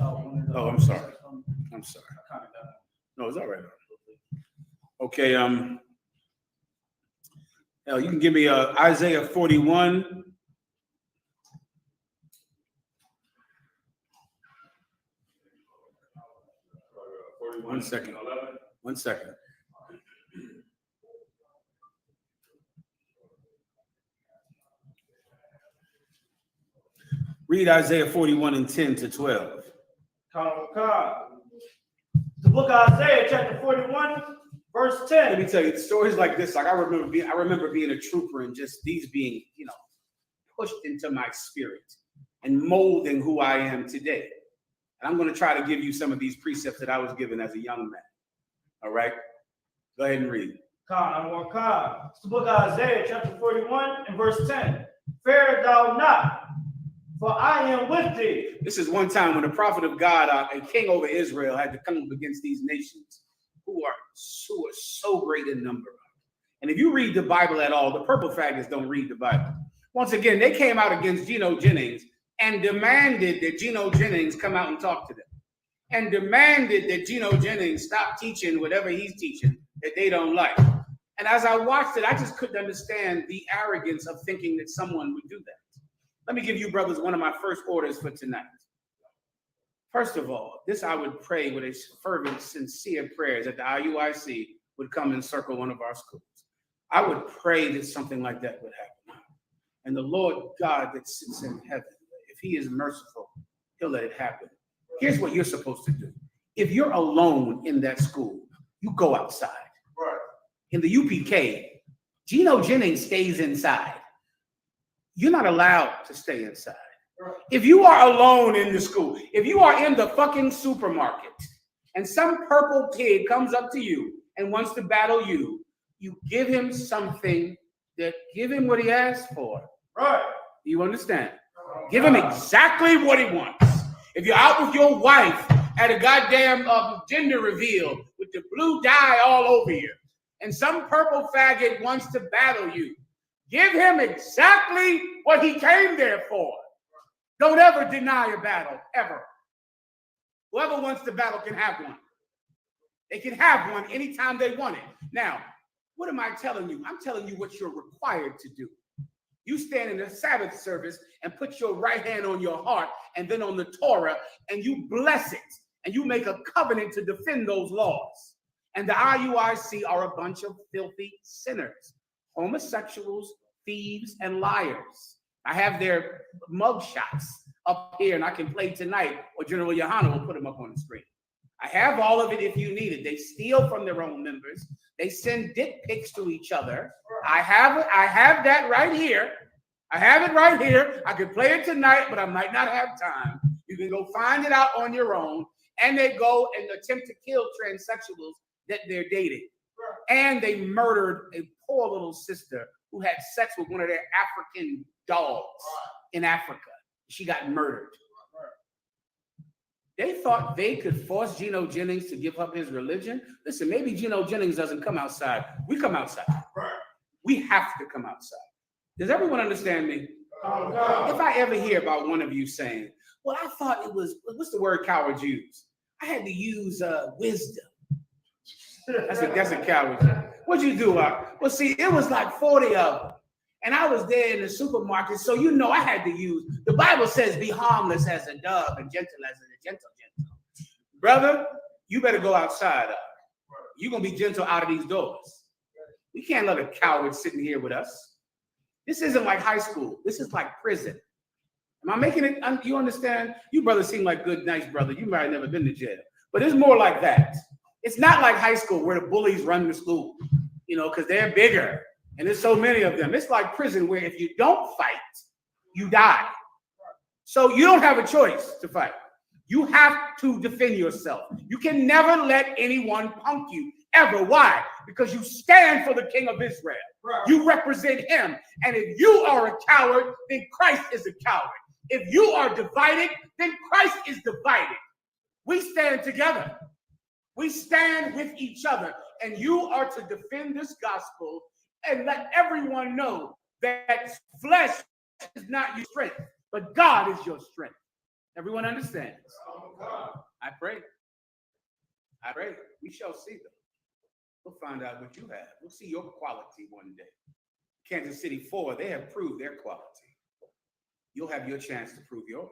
Oh, I'm sorry. I'm sorry. No, it's all right. Okay, you can give me Isaiah 41. One second. Read Isaiah 41 and 10 to 12. The book of Isaiah, chapter 41, verse 10. Let me tell you, stories like this, like I remember being a trooper and just these being, pushed into my spirit and molding who I am today. And I'm going to try to give you some of these precepts that I was given as a young man. All right? Go ahead and read. It's the book of Isaiah, chapter 41, and verse 10. Fear thou not, for I am with thee. This is one time when the prophet of God, a king over Israel, had to come up against these nations who are so great in number. And if you read the Bible at all, the purple faggots don't read the Bible. Once again, they came out against Geno Jennings and demanded that Geno Jennings come out and talk to them. And demanded that Geno Jennings stop teaching whatever he's teaching that they don't like. And as I watched it, I just couldn't understand the arrogance of thinking that someone would do that. Let me give you, brothers, one of my first orders for tonight. First of all, this I would pray with a fervent, sincere prayer that the IUIC would come and circle one of our schools. I would pray that something like that would happen. And the Lord God that sits in heaven, if he is merciful, he'll let it happen. Here's what you're supposed to do. If you're alone in that school, you go outside. Right. In the UPK, Geno Jennings stays inside. You're not allowed to stay inside. Right. If you are alone in the school, if you are in the fucking supermarket and some purple kid comes up to you and wants to battle you, you give him something give him what he asked for. Right. You understand? Give him exactly what he wants. If you're out with your wife at a goddamn gender reveal with the blue dye all over you, and some purple faggot wants to battle you, give him exactly what he came there for. Don't ever deny a battle, ever. Whoever wants the battle can have one. They can have one anytime they want it. Now, what am I telling you? I'm telling you what you're required to do. You stand in a Sabbath service and put your right hand on your heart and then on the Torah, and you bless it, and you make a covenant to defend those laws. And the IUIC are a bunch of filthy sinners, homosexuals, thieves, and liars. I have their mug shots up here, and I can play tonight, or General Yohana will put them up on the screen. I have all of it if you need it. They steal from their own members. They send dick pics to each other. I have that right here. I have it right here. I could play it tonight, but I might not have time. You can go find it out on your own. And they go and attempt to kill transsexuals that they're dating. And they murdered a poor little sister who had sex with one of their African dogs in Africa. She got murdered. They thought they could force Geno Jennings to give up his religion. Listen, maybe Geno Jennings doesn't come outside. We come outside. We have to come outside. Does everyone understand me? If I ever hear about one of you saying, well, I thought it was, what's the word cowards use? I had to use wisdom. That's a coward. What'd you do? Well, see, it was like 40 of them. And I was there in the supermarket, so you know I had to use, the Bible says be harmless as a dove and gentle as a gentle. Brother, you better go outside. You're going to be gentle out of these doors. We can't let a coward sitting here with us. This isn't like high school. This is like prison. Am I making it? You understand? You brothers seem like good, nice brother. You might have never been to jail. But it's more like that. It's not like high school where the bullies run the school, you know, because they're bigger. And there's so many of them. It's like prison where if you don't fight, you die. So you don't have a choice to fight. You have to defend yourself. You can never let anyone punk you, ever. Why? Because you stand for the King of Israel. Right. You represent him. And if you are a coward, then Christ is a coward. If you are divided, then Christ is divided. We stand together. We stand with each other. And you are to defend this gospel and let everyone know that flesh is not your strength, but God is your strength. Everyone understands? I pray. I pray. We shall see them. We'll find out what you have. We'll see your quality one day. Kansas City 4, they have proved their quality. You'll have your chance to prove yours.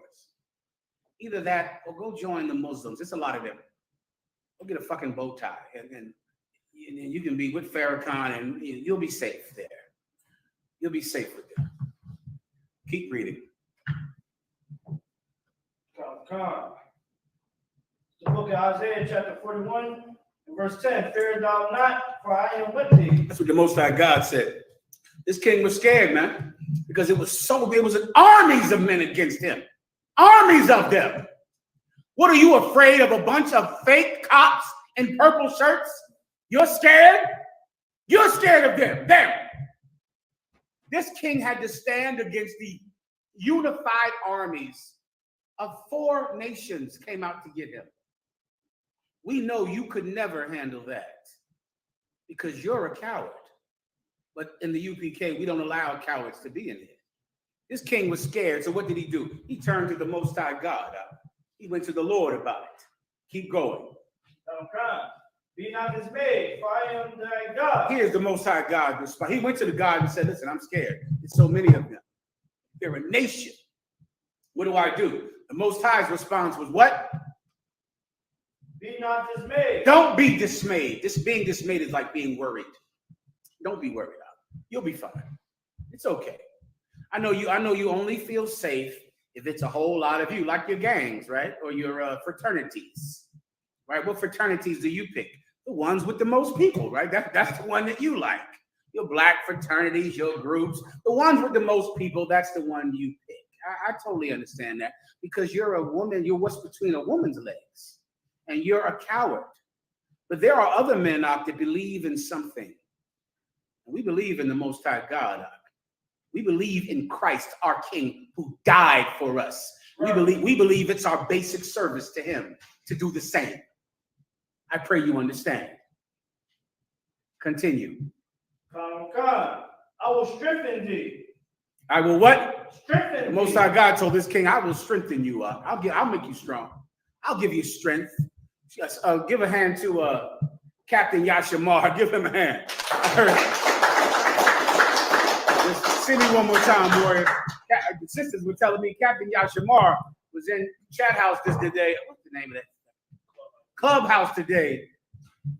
Either that or go join the Muslims. There's a lot of them. Go get a fucking bow tie and you can be with Farrakhan and you'll be safe there. You'll be safe with them. Keep reading. The book of Isaiah, chapter 41, verse 10. Fear thou not, for I am with thee. That's what the Most High God said. This king was scared, man, because there was armies of men against him. Armies of them. What, are you afraid of a bunch of fake cops in purple shirts? You're scared? You're scared of them. Them. This king had to stand against the unified armies of 4 nations came out to get him. We know you could never handle that because you're a coward. But in the UPK, we don't allow cowards to be in here. This king was scared, so what did he do? He turned to the Most High God. He went to the Lord about it. Keep going. Be not dismayed, for I am thy God. Here's the Most High God. He went to the God and said, listen, I'm scared. There's so many of them. They're a nation. What do? The Most High's response was what? Be not dismayed. Don't be dismayed. This being dismayed is like being worried. Don't be worried. You'll be fine. It's okay. I know you only feel safe if it's a whole lot of you, like your gangs, right? Or your fraternities, right? What fraternities do you pick? The ones with the most people, right? That's the one that you like. Your black fraternities, your groups, the ones with the most people, that's the one you pick. I totally understand that because you're a woman, you're what's between a woman's legs, and you're a coward. But there are other men out that believe in something. We believe in the Most High God. We believe in Christ, our King, who died for us. Right. We believe it's our basic service to him to do the same. I pray you understand. Continue. God, I will strengthen thee. I will what? Strengthen the Most High God told this king, I will strengthen you up. I'll make you strong. I'll give you strength. Just, give a hand to Captain Yashamar. Give him a hand. I heard. See me one more time, warrior. The sisters were telling me Captain Yashamar was in chat house this today. What's the name of that? Clubhouse today,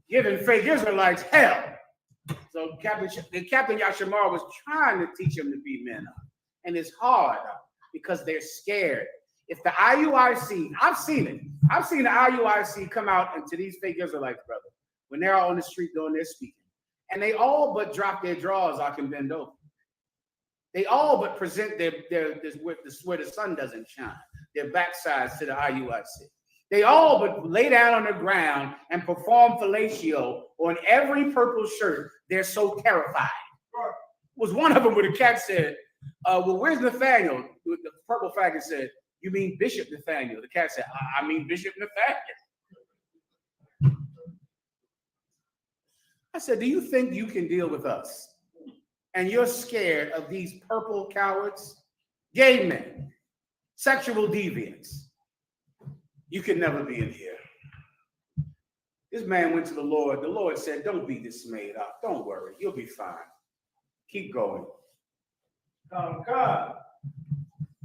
giving fake Israelites hell. So Captain Yashamar was trying to teach them to be men up. And it's hard because they're scared. If the IUIC, I've seen it. I've seen the IUIC come out into these fake Israelites, brother, when they're on the street doing their speaking. And they all but drop their drawers, I can bend over. They all but present where the sun doesn't shine, their backsides to the IUIC. They all but lay down on the ground and perform fellatio on every purple shirt. They're so terrified. Was one of them where the cat said, well, where's Nathaniel? The purple faggot said, you mean Bishop Nathaniel? The cat said, I mean Bishop Nathaniel. I said, do you think you can deal with us? And you're scared of these purple cowards, gay men, sexual deviants. You can never be in here. This man went to the Lord. The Lord said, don't be dismayed. Don't worry. You'll be fine. Keep going. God.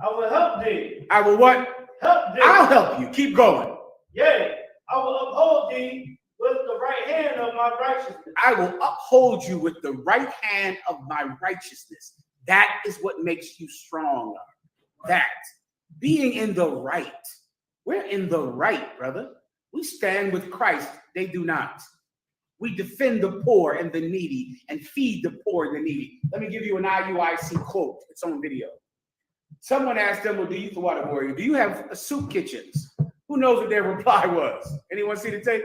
I will help thee. I will what? Help thee. I'll help you. Keep going. Yea, I will uphold thee with the right hand of my righteousness. I will uphold you with the right hand of my righteousness. That is what makes you stronger. That. Being in the right. We're in the right, brother. We stand with Christ. They do not. We defend the poor and the needy and feed the poor and the needy. Let me give you an IUIC quote. It's on video. Someone asked them, well, do you have soup kitchens? Who knows what their reply was? Anyone see the tape?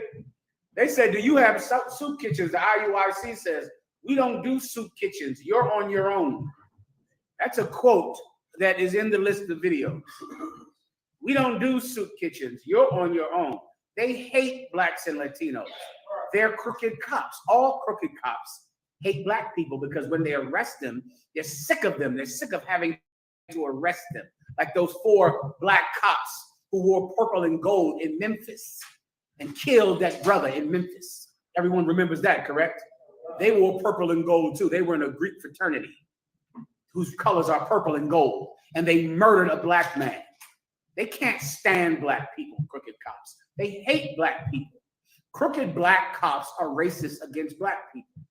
They said, do you have soup kitchens? The IUIC says, we don't do soup kitchens. You're on your own. That's a quote that is in the list of videos. We don't do soup kitchens. You're on your own. They hate blacks and Latinos. They're crooked cops. All crooked cops hate black people because when they arrest them, they're sick of them. They're sick of having to arrest them. Like those 4 black cops who wore purple and gold in Memphis and killed that brother in Memphis. Everyone remembers that, correct? They wore purple and gold too. They were in a Greek fraternity whose colors are purple and gold, and they murdered a black man. They can't stand black people, crooked cops. They hate black people. Crooked black cops are racist against black people.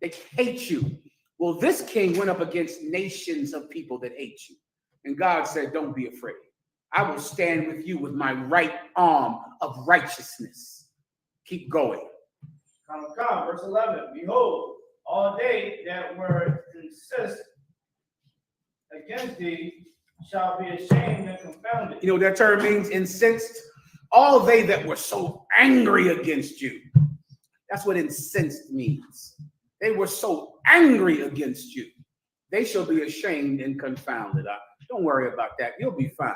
They hate you. Well, this king went up against nations of people that hate you. And God said, don't be afraid. I will stand with you with my right arm of righteousness. Keep going. Come, verse 11. Behold, all they that were incensed against thee shall be ashamed and confounded. You know what that term means? Incensed. All they that were so angry against you. That's what incensed means. They were so angry against you. They shall be ashamed and confounded. Don't worry about that. You'll be fine.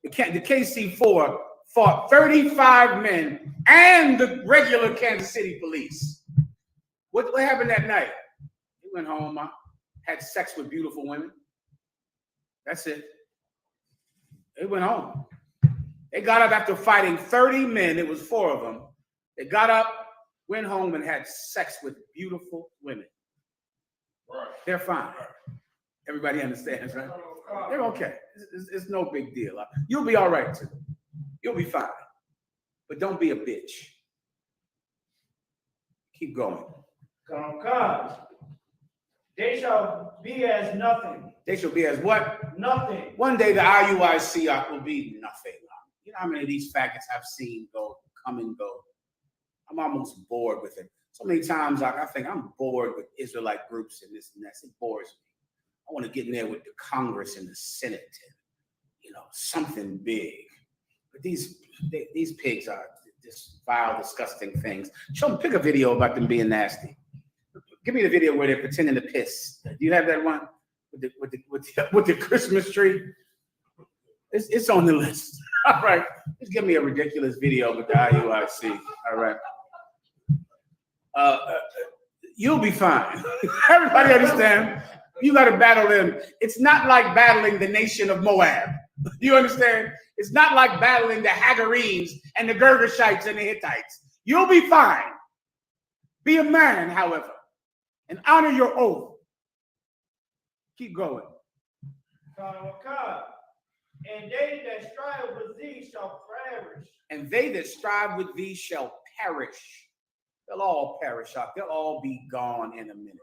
The KC4 fought 35 men and the regular Kansas City police. What happened that night? He went home, had sex with beautiful women. That's it. They went home. They got up after fighting 30 men. It was 4 of them. They got up, went home, and had sex with beautiful women. Right. They're fine. Everybody understands, right? They're okay. It's no big deal. You'll be all right, too. You'll be fine. But don't be a bitch. Keep going. Come. They shall be as nothing. They shall be as what? Nothing. One day the IUIC will be nothing. You know how many of these faggots I've seen come and go? I'm almost bored with it. So many times I think I'm bored with Israelite groups and this and that. It bores me. I want to get in there with the Congress and the Senate and, something big. But these pigs are just vile, disgusting things. Pick a video about them being nasty. Give me the video where they're pretending to piss. Do you have that one with the Christmas tree? It's on the list. All right. Just give me a ridiculous video with the IUIC. All right. You'll be fine. Everybody understand? You got to battle them. It's not like battling the nation of Moab. You understand? It's not like battling the Hagarenes and the Girgashites and the Hittites. You'll be fine. Be a man, however, and honor your oath. Keep going. And they that strive with thee shall perish. And they that strive with thee shall perish. They'll all perish out. They'll all be gone in a minute.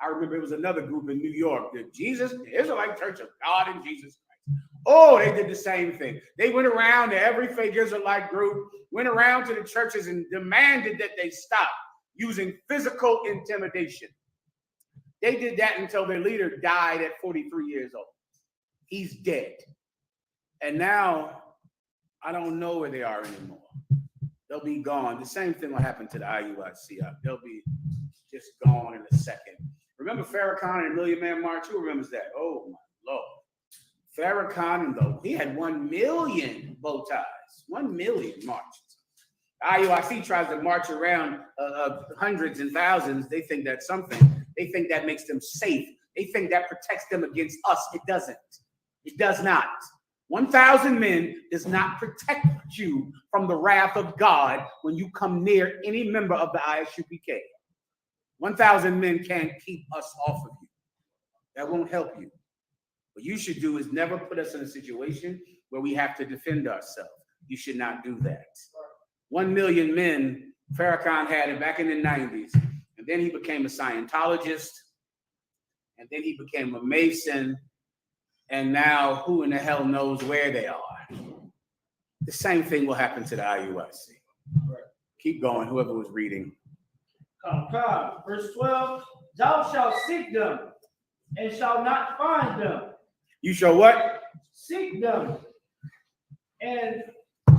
I remember it was another group in New York, the Israelite Church of God in Jesus Christ. Oh, they did the same thing. They went around to every fake Israelite group, went around to the churches and demanded that they stop using physical intimidation. They did that until their leader died at 43 years old. He's dead. And now I don't know where they are anymore. They'll be gone. The same thing will happen to the IUIC. They'll be just gone in a second. Remember Farrakhan and Million Man March? Who remembers that? Oh, my Lord. Farrakhan, he had 1 million bow ties. 1 million marches. IUIC tries to march around hundreds and thousands. They think that's something. They think that makes them safe. They think that protects them against us. It doesn't. It does not. 1,000 men does not protect you from the wrath of God when you come near any member of the Isupk. 1,000 men can't keep us off of you. That won't help you. What you should do is never put us in a situation where we have to defend ourselves. You should not do that. 1 million men, Farrakhan had it back in the 90s. And then he became a Scientologist. And then he became a Mason. And now who in the hell knows where they are? The same thing will happen to the IUIC. Keep going, whoever was reading. Verse 12, thou shalt seek them and shalt not find them. You shall what? Seek them and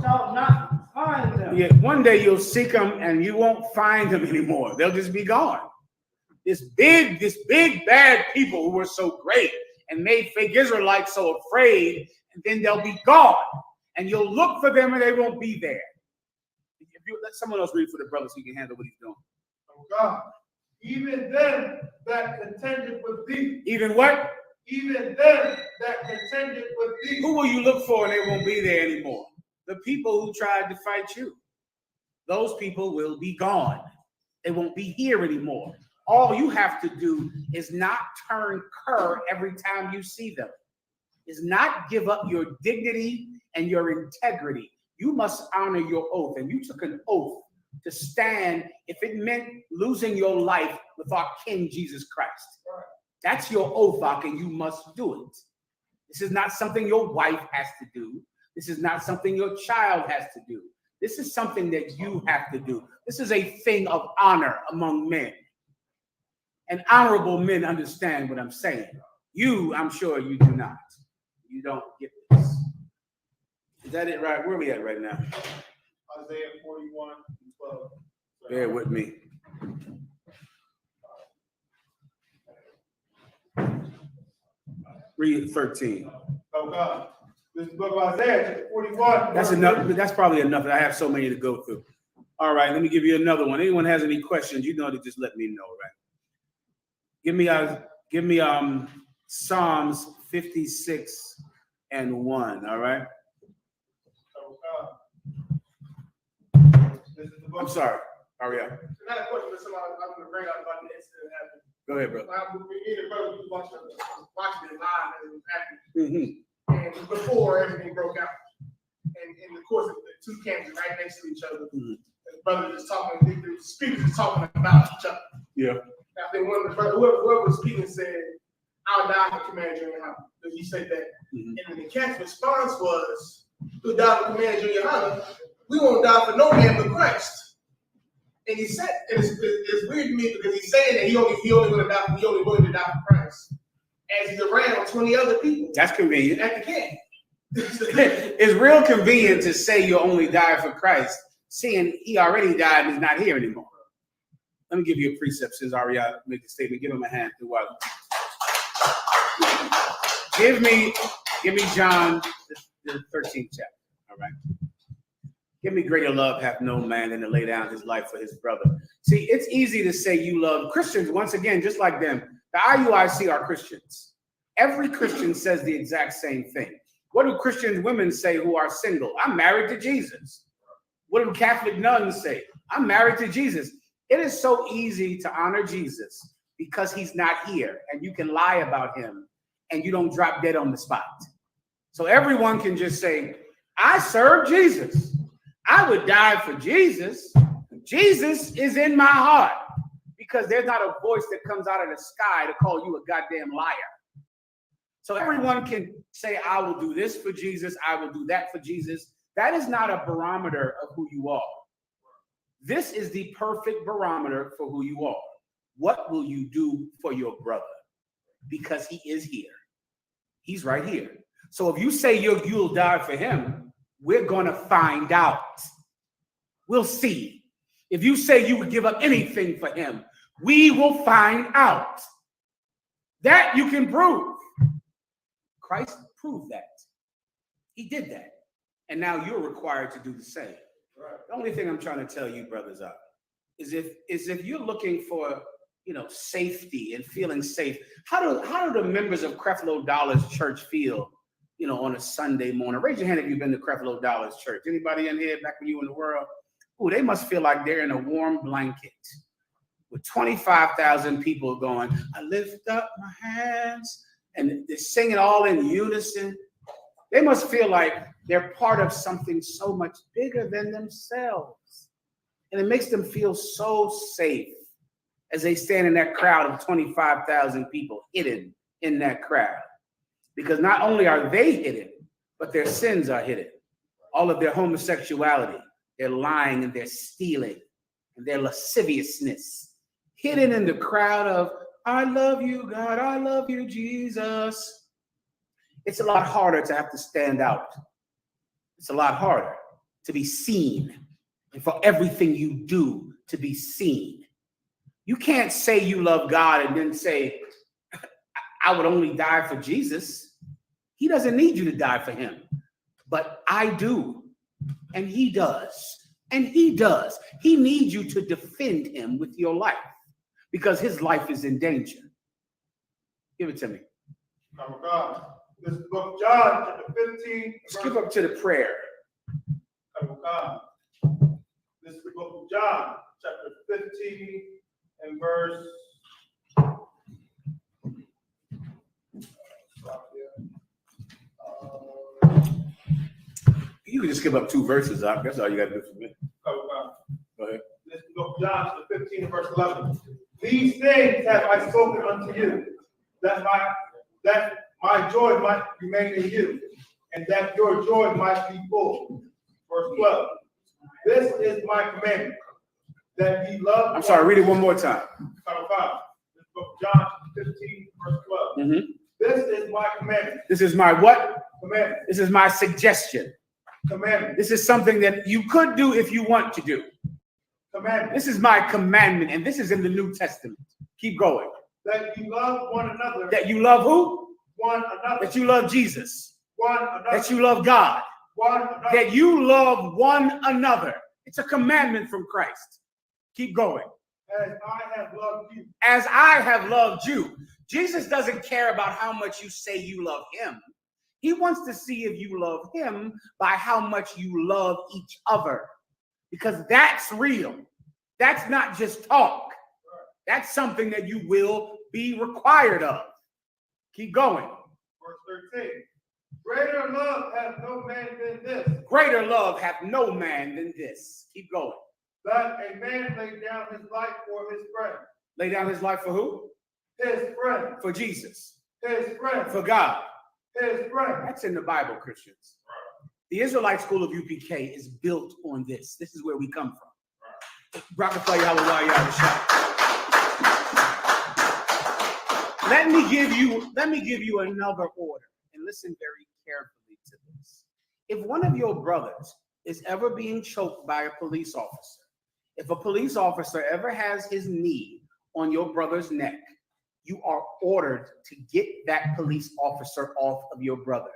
shalt not find them. Yeah, one day you'll seek them and you won't find them anymore. They'll just be gone. This big bad people who were so great and made fake Israelites so afraid, and then they'll be gone. And you'll look for them and they won't be there. If you let someone else read for the brothers so he can handle what he's doing. Oh God, even them that contended with thee. Even what? Even them that contended with thee. Who will you look for and they won't be there anymore? The people who tried to fight you. Those people will be gone. They won't be here anymore. All you have to do is not turn cur every time you see them. Is not give up your dignity and your integrity. You must honor your oath. And you took an oath to stand if it meant losing your life with our King Jesus Christ. That's your oath, Ak, and you must do it. This is not something your wife has to do. This is not something your child has to do. This is something that you have to do. This is a thing of honor among men. And honorable men understand what I'm saying. You, I'm sure you do not. You don't get this. Is that it right? Where are we at right now? Isaiah 41:12. Bear with me. Read 13. Oh God, this book of Isaiah, chapter 41. That's enough. That's probably enough. I have so many to go through. All right, let me give you another one. Anyone has any questions, you know to just let me know, right? Give me Psalms 56:1. All right. Oh God. This is the book. I'm sorry. Hurry up. Another question that I'm going to bring up about the incident that happened. Go ahead, bro. Me and the brother was watching it live as it was happening. Mm-hmm. And before everything broke out. And in the course of the two camps right next to each other, Mhm. the brother just talking, the speakers just talking about each other. Yeah. I think one of the brothers, whoever was speaking said, I'll die for Command Junior High. Because he said that. Mhm. And the camp's response was, we'll die for Command Junior High. We won't die for no man but Christ. And he said, and it's weird to me because he's saying that he only willing to die for Christ. As he's around 20 other people. That's convenient. At the camp. It's real convenient to say you only die for Christ, seeing he already died and is not here anymore. Let me give you a precept since Ariel made the statement. Give him a hand through what? Give me John, the 13th chapter. All right. Give me greater love hath no man than to lay down his life for his brother. See, it's easy to say you love Christians. Once again, just like them, the IUIC are Christians. Every Christian says the exact same thing. What do Christian women say who are single? I'm married to Jesus. What do Catholic nuns say? I'm married to Jesus. It is so easy to honor Jesus because he's not here and you can lie about him and you don't drop dead on the spot. So everyone can just say, I serve Jesus. I would die for Jesus. Jesus is in my heart because there's not a voice that comes out of the sky to call you a goddamn liar. So everyone can say, I will do this for Jesus. I will do that for Jesus. That is not a barometer of who you are. This is the perfect barometer for who you are. What will you do for your brother? Because he is here. He's right here. So if you say you'll die for him, we're going to find out. We'll see. If you say you would give up anything for him, we will find out. That you can prove. Christ proved that. He did that. And now you're required to do the same. Right. The only thing I'm trying to tell you, brothers, is if you're looking for, safety and feeling safe, how do the members of Creflo Dollar's church feel, on a Sunday morning? Raise your hand if you've been to Creflo Dollar's church. Anybody in here back when you were in the world? Oh, they must feel like they're in a warm blanket with 25,000 people going, I lift up my hands, and they're singing all in unison. They must feel like they're part of something so much bigger than themselves. And it makes them feel so safe as they stand in that crowd of 25,000 people hidden in that crowd. Because not only are they hidden, but their sins are hidden. All of their homosexuality, their lying and their stealing and their lasciviousness, hidden in the crowd of, I love you, God, I love you, Jesus. It's a lot harder to have to stand out. It's a lot harder to be seen, and for everything you do to be seen. You can't say you love God and then say, I would only die for Jesus. He doesn't need you to die for him. But I do, and he does, and he does. He needs you to defend him with your life because his life is in danger. Give it to me. Oh God. This is the book of John, chapter 15. Skip up to the prayer. Oh God. This is the book of John, chapter 15 and verse. You can just skip up 2 verses, Doc. That's all you got to do for me. Oh God. Go ahead. This is the book of John, chapter 15 and verse 11. These things have I spoken unto you, that my joy might remain in you, and that your joy might be full. Verse 12. This is my commandment, that ye love. I'm sorry, read it one more time. This book of John 15, verse 12. Mm-hmm. This is my commandment. This is my what? Commandment. This is my suggestion. Commandment. This is something that you could do if you want to do. Commandment. This is my commandment, and this is in the New Testament. Keep going. That you love one another. That you love who? One another. That you love Jesus. One another. That you love God. One another. That you love one another. It's a commandment from Christ. Keep going. As I have loved you. As I have loved you. Jesus doesn't care about how much you say you love him. He wants to see if you love him by how much you love each other. Because that's real. That's not just talk. That's something that you will be required of. Keep going. Verse 13. Greater love hath no man than this. Greater love hath no man than this. Keep going. That a man lay down his life for his friend. Lay down his life for who? His friend. For Jesus. His friend. For God. His friend. That's in the Bible, Christians. The Israelite school of UPK is built on this. This is where we come from. Rockefeller, hallelujah, shout. Let me give you another order, and listen very carefully to this. If one of your brothers is ever being choked by a police officer, if a police officer ever has his knee on your brother's neck, you are ordered to get that police officer off of your brother.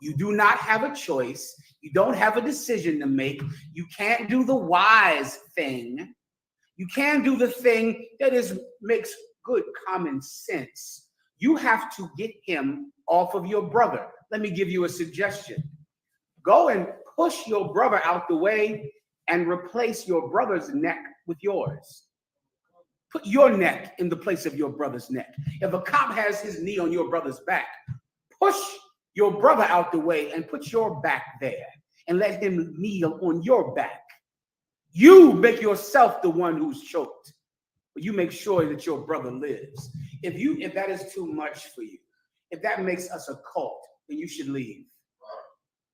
You do not have a choice. You don't have a decision to make. You can't do the wise thing. You can do the thing that makes good common sense. You have to get him off of your brother. Let me give you a suggestion. Go and push your brother out the way and replace your brother's neck with yours. Put your neck in the place of your brother's neck. If a cop has his knee on your brother's back, push your brother out the way and put your back there and let him kneel on your back. You make yourself the one who's choked, but you make sure that your brother lives. If that is too much for you, if that makes us a cult, then you should leave.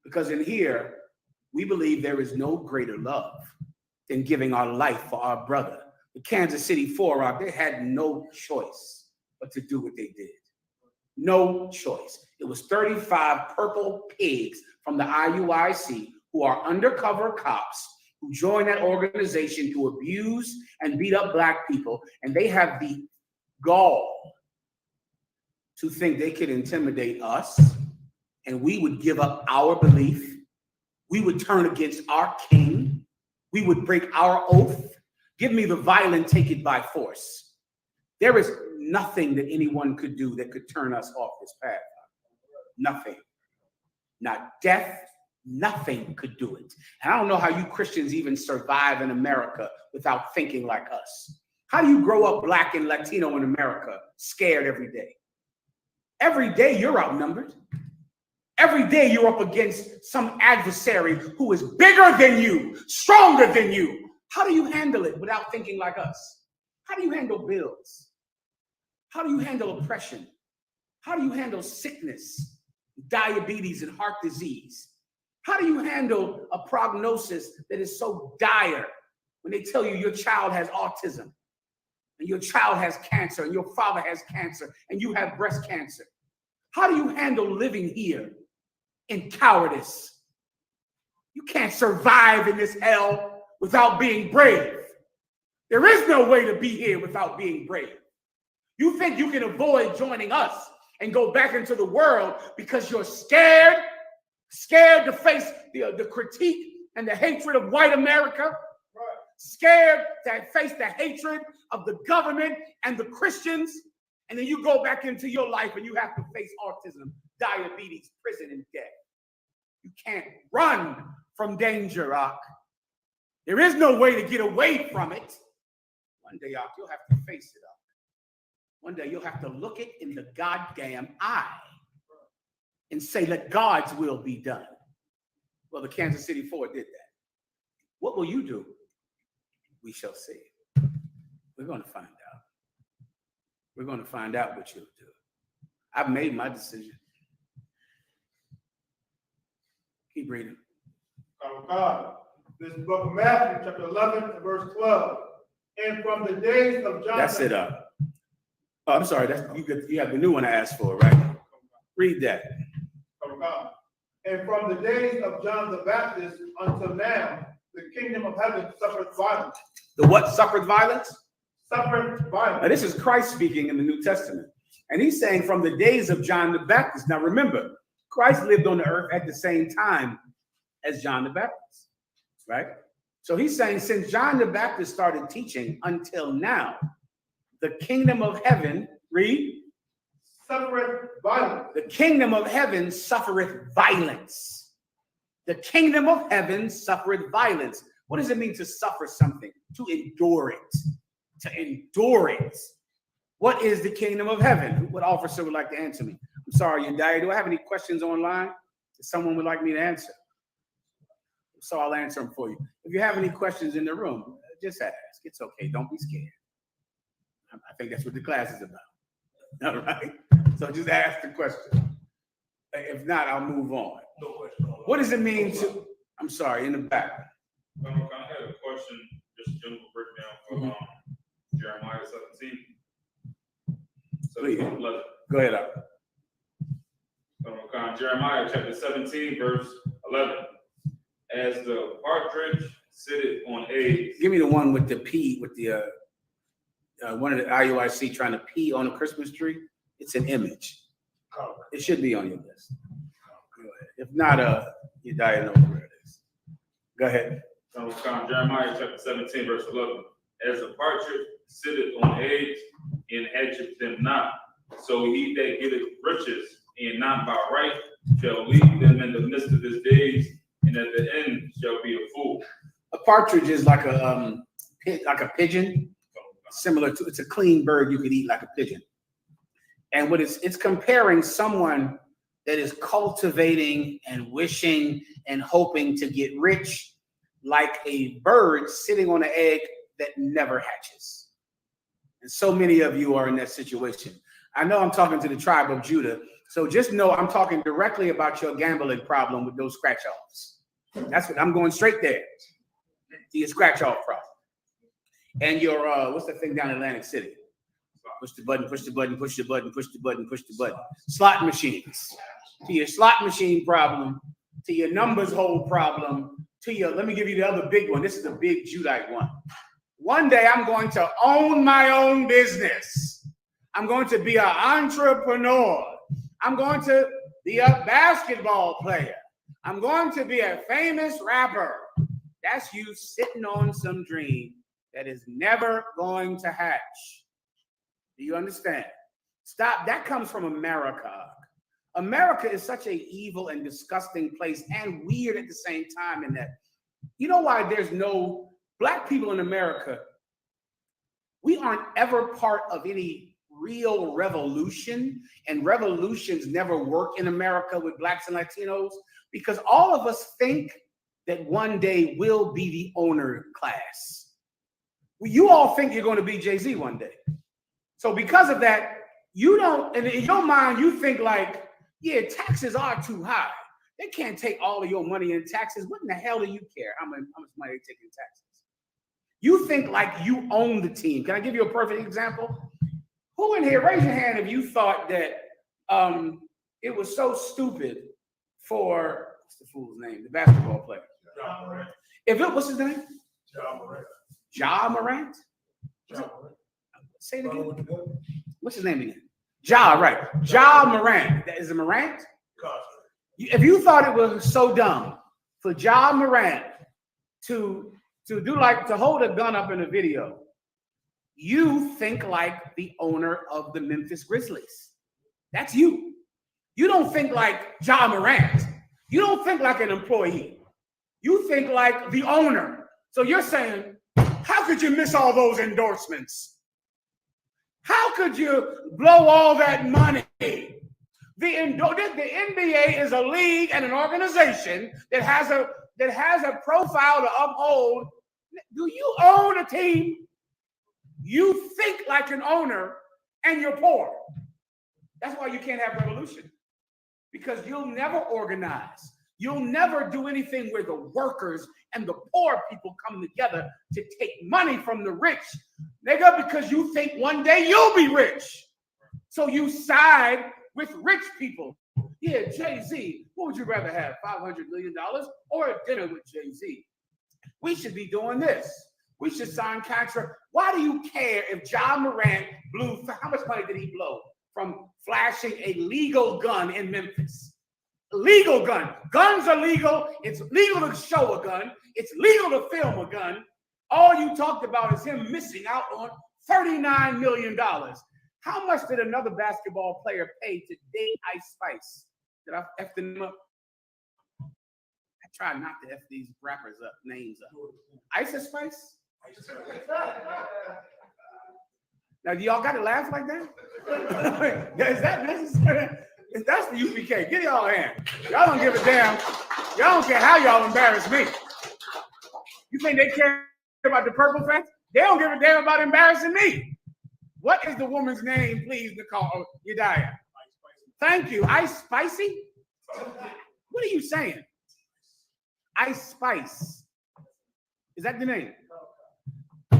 Because in here, we believe there is no greater love than giving our life for our brother. The Kansas City 4 they had no choice but to do what they did. No choice. It was 35 purple pigs from the IUIC who are undercover cops who joined that organization to abuse and beat up black people, and they have the gall to think they could intimidate us, and we would give up our belief. We would turn against our king. We would break our oath. Give me the violent, take it by force. There is nothing that anyone could do that could turn us off this path. Nothing. Not death, nothing could do it. And I don't know how you Christians even survive in America without thinking like us. How do you grow up black and Latino in America scared every day? Every day you're outnumbered. Every day you're up against some adversary who is bigger than you, stronger than you. How do you handle it without thinking like us? How do you handle bills? How do you handle oppression? How do you handle sickness, diabetes, and heart disease? How do you handle a prognosis that is so dire when they tell you your child has autism and your child has cancer and your father has cancer and you have breast cancer? How do you handle living here in cowardice? You can't survive in this hell without being brave. There is no way to be here without being brave. You think you can avoid joining us and go back into the world because you're scared to face the critique and the hatred of white America, scared to face the hatred of the government and the Christians, and then you go back into your life and you have to face autism, diabetes, prison, and death. You can't run from danger, Ak. There is no way to get away from it. One day, Ak, you'll have to face it, Ak. One day you'll have to look it in the goddamn eye and say, let God's will be done. Well, the Kansas City Four did that. What will you do? We shall see. We're going to find out. We're going to find out what you'll do. I've made my decision. Keep reading. God. This book of Matthew, chapter 11, and verse 12. And from the days of John. That's it up. Oh, I'm sorry. You have the new one I asked for, right? Read that. And from the days of John the Baptist until now, the kingdom of heaven suffered violence. The what suffered violence? Suffered violence. Now, this is Christ speaking in the New Testament. And he's saying from the days of John the Baptist. Now, remember, Christ lived on the earth at the same time as John the Baptist, right? So he's saying since John the Baptist started teaching until now, the kingdom of heaven, read, Suffereth violence. the kingdom of heaven suffereth violence. The kingdom of heaven suffereth violence. What does it mean to suffer something? To endure it. To endure it. What is the kingdom of heaven? What officer would like to answer me? I'm sorry, Yandaya. Do I have any questions online that someone would like me to answer? So I'll answer them for you. If you have any questions in the room, just ask. It's okay. Don't be scared. I think that's what the class is about. All right? So just ask the question. If not, I'll move on. No question. What does it mean to, I'm sorry, in the back. I had a question, just a general breakdown for Jeremiah 17. Please. 11. Go ahead. Up. Jeremiah chapter 17, verse 11. As the partridge sitteth on eggs. Give me the one with the P, with the one of the IUIC trying to pee on a Christmas tree. It's an image. It should be on your list. Go ahead. If not, you die and know where it is. Go ahead. Jeremiah chapter 17, verse 11. As the partridge sitteth on eggs and hatcheth them not, so he that getteth riches and not by right shall leave them in the midst of his days, and at the end shall be a fool. A partridge is like a pigeon, similar to, it's a clean bird you could eat like a pigeon. And what it's comparing someone that is cultivating and wishing and hoping to get rich like a bird sitting on an egg that never hatches. And so many of you are in that situation. I know I'm talking to the tribe of Judah, so just know I'm talking directly about your gambling problem with those scratch-offs. That's what I'm going straight there to your scratch-off problem. And your, what's the thing down in Atlantic City? Push the button, push the button, push the button, push the button, push the button. Slot machines. To your slot machine problem, to your numbers hole problem, to your, let me give you the other big one. This is the big Judite one. One day I'm going to own my own business. I'm going to be an entrepreneur. I'm going to be a basketball player. I'm going to be a famous rapper. That's you sitting on some dream that is never going to hatch. Do you understand? Stop. That comes from America. America is such an evil and disgusting place and weird at the same time in that, you know why there's no black people in America We aren't ever part of any real revolution, and revolutions never work in America with blacks and Latinos because all of us think that one day we'll be the owner class. You all think you're going to be Jay-Z one day. So because of that, you don't, and in your mind, you think like, yeah, taxes are too high. They can't take all of your money in taxes. What in the hell do you care how much money they take in taxes? You think like you own the team. Can I give you a perfect example? Who in here, raise your hand if you thought that it was so stupid for, what's the fool's name? The basketball player. Ja Morant. If it, what's his name? Ja Morant. Ja Morant? Ja Morant. Say it again. What's his name again? Ja, right. Ja Morant. Is it Morant? If you thought it was so dumb for Ja Morant to hold a gun up in a video, you think like the owner of the Memphis Grizzlies. That's you. You don't think like Ja Morant. You don't think like an employee. You think like the owner. So you're saying, how could you miss all those endorsements? How could you blow all that money? The NBA is a league and an organization that has a profile to uphold. Do you own a team? You think like an owner and you're poor. That's why you can't have revolution. Because you'll never organize. You'll never do anything where the workers and the poor people come together to take money from the rich. Nigga, because you think one day you'll be rich. So you side with rich people. Yeah, Jay-Z, what would you rather have, $500 million or a dinner with Jay-Z? We should be doing this. We should sign contract. Why do you care if Ja Morant blew, how much money did he blow from flashing a legal gun in Memphis? Legal gun. Guns are legal. It's legal to show a gun. It's legal to film a gun. All you talked about is him missing out on $39 million. How much did another basketball player pay to date Ice Spice? Did I F them up? I try not to F these rappers up, names up. Ice Spice? Now, do y'all got to laugh like that? Is that necessary? That's the UPK. Get y'all a hand. Y'all don't give a damn. Y'all don't care how y'all embarrass me. You think they care about the purple facts? They don't give a damn about embarrassing me. What is the woman's name, please, Nicole? Oh, Yediah. Thank you. Ice Spicy? What are you saying? Ice Spice. Is that the name?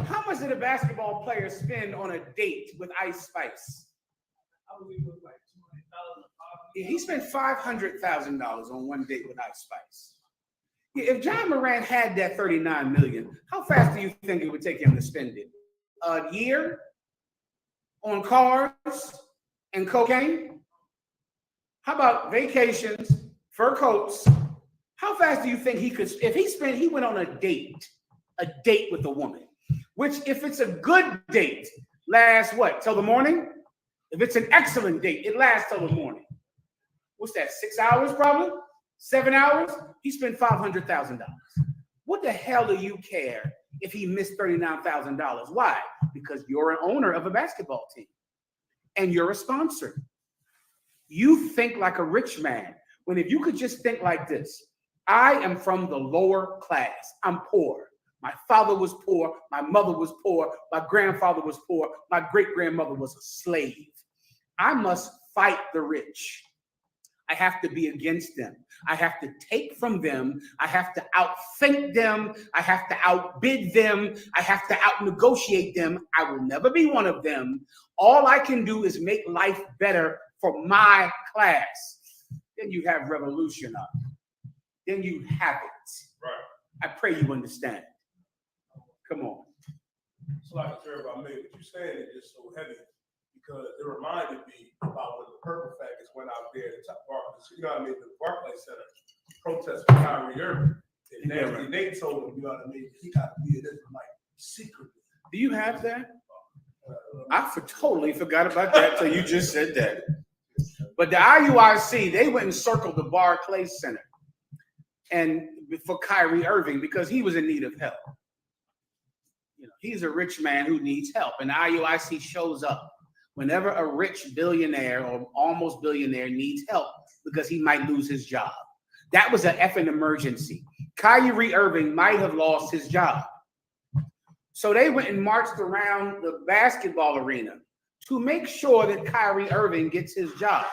How much did a basketball player spend on a date with Ice Spice? I believe it was like $200,000. He spent $500,000 on one date with Ice Spice. If Ja Morant had that $39 million, how fast do you think it would take him to spend it? A year on cars and cocaine? How about vacations, fur coats? How fast do you think he could, if he went on a date with a woman, which if it's a good date, lasts what, till the morning? If it's an excellent date, it lasts till the morning. What's that, 6 hours probably? 7 hours? He spent $500,000. What the hell do you care if he missed $39,000? Why? Because you're an owner of a basketball team and you're a sponsor. You think like a rich man. When if you could just think like this, I am from the lower class. I'm poor. My father was poor. My mother was poor. My grandfather was poor. My great-grandmother was a slave. I must fight the rich. I have to be against them. I have to take from them. I have to outthink them. I have to outbid them. I have to outnegotiate them. I will never be one of them. All I can do is make life better for my class. Then you have revolution up. Then you have it. Right. I pray you understand. Come on. It's like a terrible I made, but you saying it just so heavy because it reminded me about when the purple fact is went out there to top Barclays. You know what I mean? The Barclays Center protest for Kyrie Irving. And Nancy Nate told him, you know what I mean? He got to be in this like secretly. Do you have that? Totally forgot about that till you just said that. But the IUIC, they went and circled the Barclays Center and for Kyrie Irving because he was in need of help. he's a rich man who needs help, and IUIC shows up whenever a rich billionaire or almost billionaire needs help because he might lose his job. That was an effing emergency. Kyrie Irving might have lost his job. So they went and marched around the basketball arena to make sure that Kyrie Irving gets his job.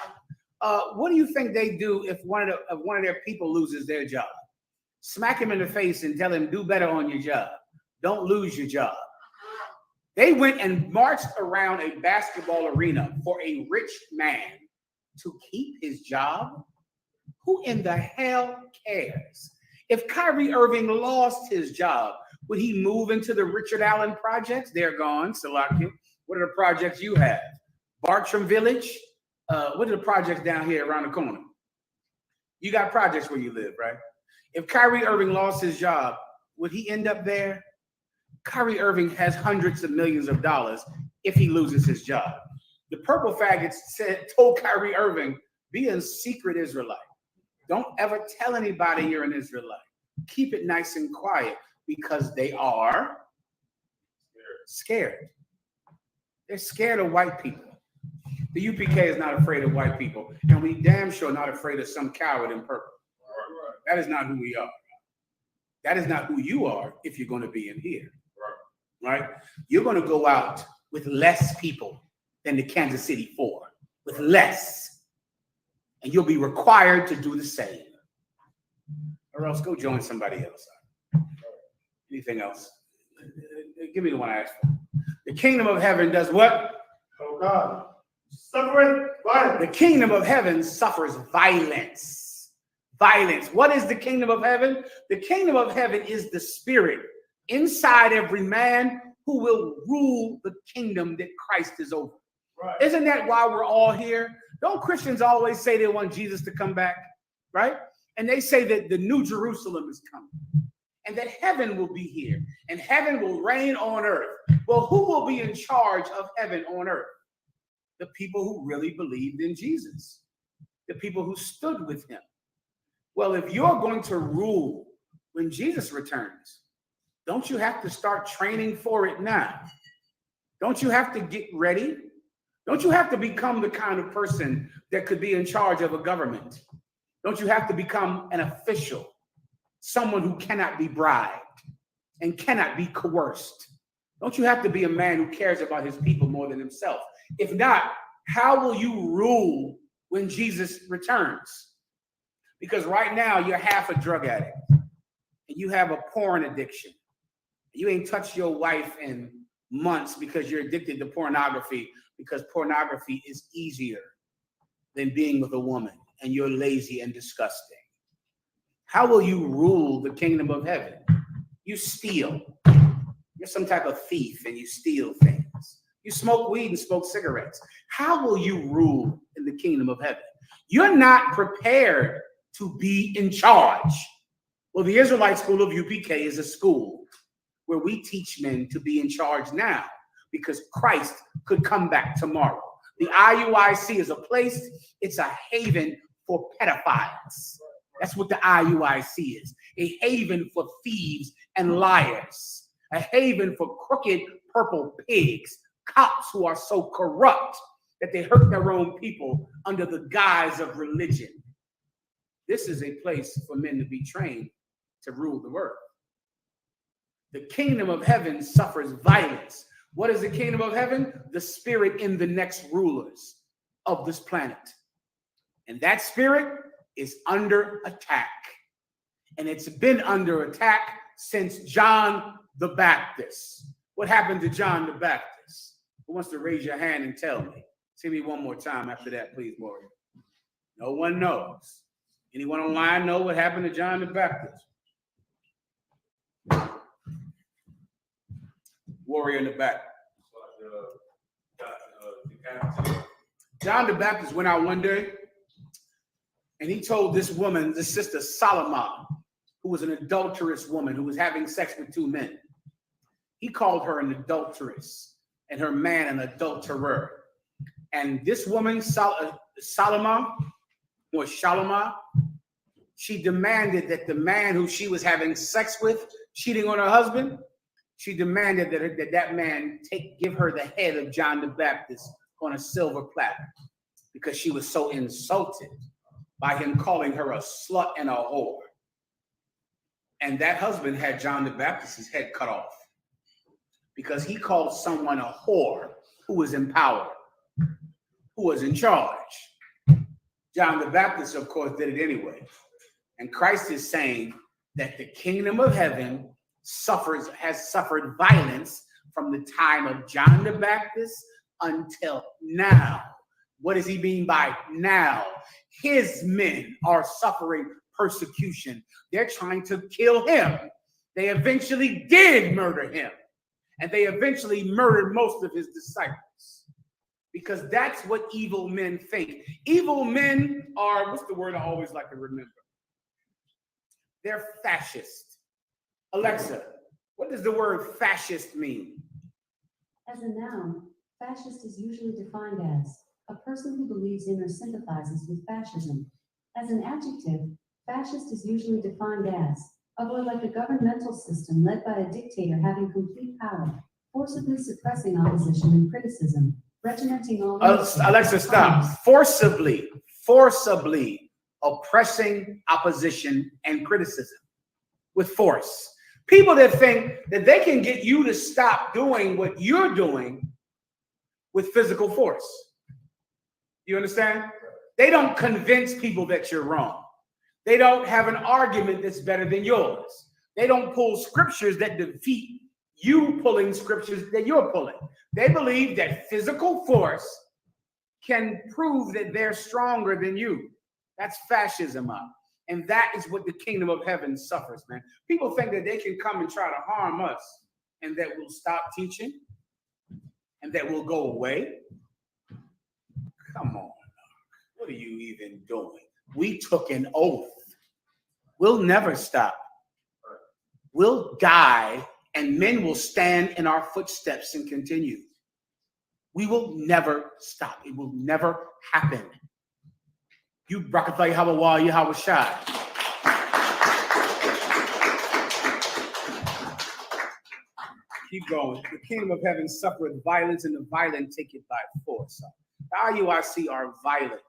What do you think they do if one of their people loses their job? Smack him in the face and tell him, do better on your job. Don't lose your job. They went and marched around a basketball arena for a rich man to keep his job? Who in the hell cares? If Kyrie Irving lost his job, would he move into the Richard Allen projects? They're gone, Salakia. What are the projects you have? Bartram Village? What are the projects down here around the corner? You got projects where you live, right? If Kyrie Irving lost his job, would he end up there? Kyrie Irving has hundreds of millions of dollars if he loses his job. The purple faggots told Kyrie Irving, be a secret Israelite. Don't ever tell anybody you're an Israelite. Keep it nice and quiet because they are scared. They're scared of white people. The UPK is not afraid of white people, and we damn sure not afraid of some coward in purple. That is not who we are. That is not who you are if you're going to be in here. Right? You're going to go out with less people than the Kansas City 4, with less. And you'll be required to do the same. Or else go join somebody else. Anything else? Give me the one I asked for. The kingdom of heaven does what? Oh God. Suffering violence. The kingdom of heaven suffers violence. Violence. What is the kingdom of heaven? The kingdom of heaven is the spirit inside every man who will rule the kingdom that Christ is over. Right. Isn't that why we're all here? Don't Christians always say they want Jesus to come back, right? And they say that the new Jerusalem is coming and that heaven will be here and heaven will reign on earth. Well, who will be in charge of heaven on earth? The people who really believed in Jesus, the people who stood with him. Well, if you're going to rule when Jesus returns, don't you have to start training for it now? Don't you have to get ready? Don't you have to become the kind of person that could be in charge of a government? Don't you have to become an official, someone who cannot be bribed and cannot be coerced? Don't you have to be a man who cares about his people more than himself? If not, how will you rule when Jesus returns? Because right now you're half a drug addict and you have a porn addiction. You ain't touched your wife in months because you're addicted to pornography, because pornography is easier than being with a woman, and you're lazy and disgusting. How will you rule the kingdom of heaven? You steal. You're some type of thief and you steal things. You smoke weed and smoke cigarettes. How will you rule in the kingdom of heaven? You're not prepared to be in charge. Well, the Israelite School of UPK is a school where we teach men to be in charge now because Christ could come back tomorrow. The IUIC is a place, it's a haven for pedophiles. That's what the IUIC is, a haven for thieves and liars, a haven for crooked purple pigs, cops who are so corrupt that they hurt their own people under the guise of religion. This is a place for men to be trained to rule the world. The kingdom of heaven suffers violence. What is the kingdom of heaven? The spirit in the next rulers of this planet. And that spirit is under attack. And it's been under attack since John the Baptist. What happened to John the Baptist? Who wants to raise your hand and tell me? See me one more time after that, please, Warrior. No one knows. Anyone online know what happened to John the Baptist? Warrior in the back. John the Baptist went out one day and he told this woman, this sister Salama, who was an adulterous woman who was having sex with two men. He called her an adulteress and her man an adulterer. And this woman, Salama, or Shalama, she demanded that the man who she was having sex with, cheating on her husband, she demanded that man give her the head of John the Baptist on a silver platter because she was so insulted by him calling her a slut and a whore. And that husband had John the Baptist's head cut off because he called someone a whore who was in power, who was in charge. John the Baptist, of course, did it anyway. And Christ is saying that the kingdom of heaven has suffered violence from the time of John the Baptist until now. What does he mean by now? His men are suffering persecution. They're trying to kill him. They eventually did murder him. And they eventually murdered most of his disciples. Because that's what evil men think. Evil men are, what's the word I always like to remember? They're fascist. Alexa, what does the word fascist mean? As a noun, fascist is usually defined as a person who believes in or sympathizes with fascism. As an adjective, fascist is usually defined as of or like a governmental system led by a dictator having complete power, forcibly suppressing opposition and criticism, regimenting all. Alexa, stop. Forcibly oppressing opposition and criticism with force. People that think that they can get you to stop doing what you're doing with physical force. You understand? They don't convince people that you're wrong. They don't have an argument that's better than yours. They don't pull scriptures that defeat you pulling scriptures that you're pulling. They believe that physical force can prove that they're stronger than you. That's fascism up. And that is what the kingdom of heaven suffers, man. People think that they can come and try to harm us and that we'll stop teaching and that we'll go away. Come on. What are you even doing? We took an oath. We'll never stop. We'll die and men will stand in our footsteps and continue. We will never stop. It will never happen. You Brakathay Hawawah Yahawashai. Keep going. The kingdom of heaven suffereth violence, and the violent take it by force. The IUIC are violent.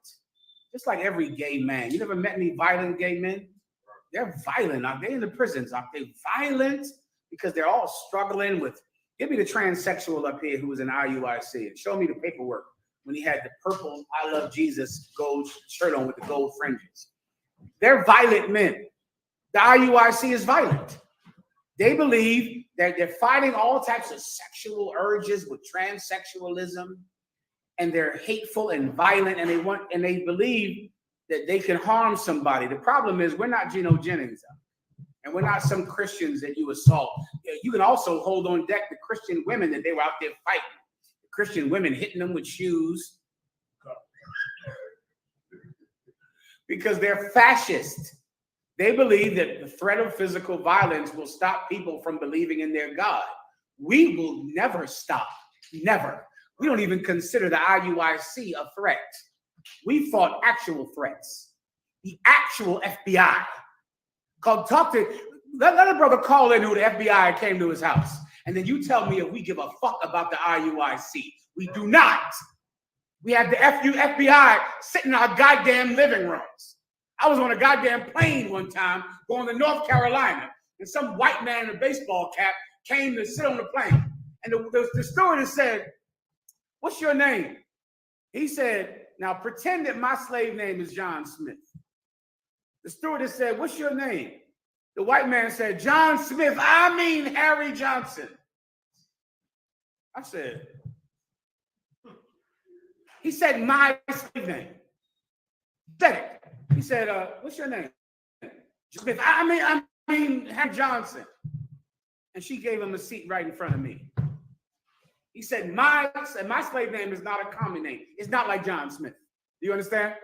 Just like every gay man. You never met any violent gay men? They're violent. Are they in the prisons? Are they violent? Because they're all struggling with, give me the transsexual up here who was in IUIC and show me the paperwork when he had the purple I Love Jesus gold shirt on with the gold fringes. They're violent men. The IUIC is violent. They believe that they're fighting all types of sexual urges with transsexualism, and they're hateful and violent, and they believe that they can harm somebody. The problem is we're not Geno Jennings, and we're not some Christians that you assault. You can also hold on deck the Christian women that they were out there fighting. The Christian women hitting them with shoes because they're fascist. They believe that the threat of physical violence will stop people from believing in their God. We will never stop. Never. We don't even consider the IUIC a threat. We fought actual threats. The actual FBI. Let a brother call in who the FBI came to his house. And then you tell me if we give a fuck about the IUIC. We do not. We have the FBI sitting in our goddamn living rooms. I was on a goddamn plane one time going to North Carolina, and some white man in a baseball cap came to sit on the plane. And the stewardess said, "What's your name?" He said, "Now pretend that my slave name is John Smith." The stewardess said, "What's your name?" The white man said, "John Smith, I mean Harry Johnson." I said, he said my slave name. He said it. He said, "What's your name?" Smith, I mean Harry Johnson. And she gave him a seat right in front of me. He said, my slave name is not a common name. It's not like John Smith. Do you understand?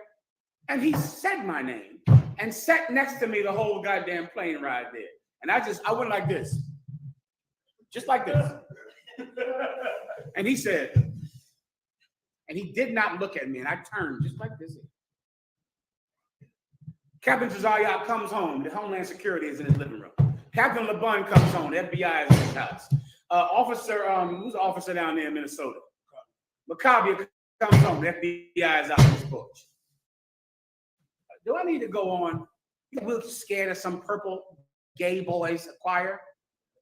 And he said my name and sat next to me the whole goddamn plane ride there. And I went like this. Just like this. And he said, and he did not look at me. And I turned just like this. Captain Josiah comes home. The Homeland Security is in his living room. Captain LeBun comes home. The FBI is in his house. Officer, who's the officer down there in Minnesota? Maccabi comes home. The FBI is out on his porch. Do I need to go on? We're scared of some purple gay boys choir.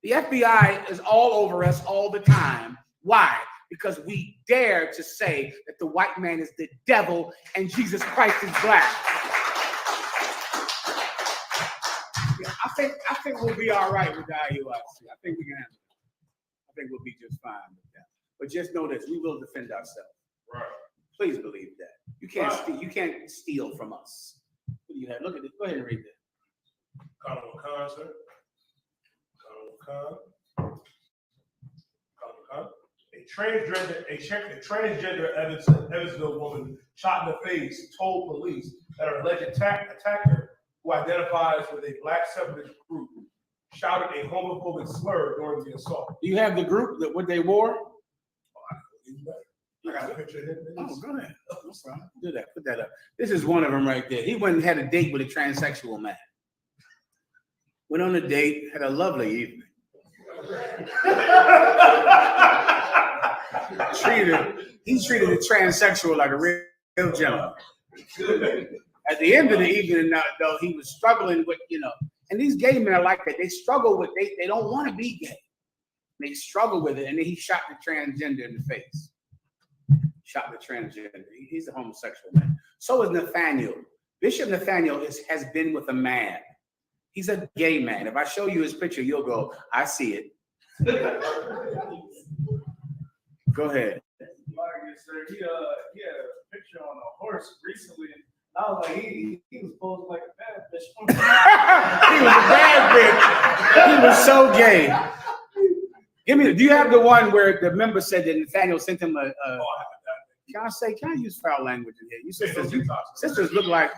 The FBI is all over us all the time. Why? Because we dare to say that the white man is the devil and Jesus Christ is black. Yeah, I think we'll be all right with the IUIC. I think we can handle it. I think we'll be just fine with that. But just know this: we will defend ourselves. Right. Please believe that. You can't steal. You can't steal from us. What do you have? Look at this. Go ahead and read that. Colonel Khan, sir. Colonel Khan. A transgender Evansville woman shot in the face told police that her alleged attacker, who identifies with a black separatist group, shouted a homophobic slur during the assault. Do you have the group that what they wore? I got a picture of him. Oh, go ahead. No problem. Do that. Put that up. This is one of them right there. He went and had a date with a transsexual man. Went on a date, had a lovely evening. He treated the transsexual like a real gentleman. At the end of the evening, though, he was struggling with, and these gay men are like that. They struggle with, they don't want to be gay. They struggle with it, and then he shot the transgender in the face. Shot the transgender. He's a homosexual man. So is Nathaniel. Bishop Nathaniel has been with a man. He's a gay man. If I show you his picture, you'll go, I see it. Go ahead. Sir, he had a picture on a horse recently. I was like, he was posing like a bad bitch. He was a bad bitch. He was so gay. Do you have the one where the member said that Nathaniel sent him can I use foul language in here? You sisters look like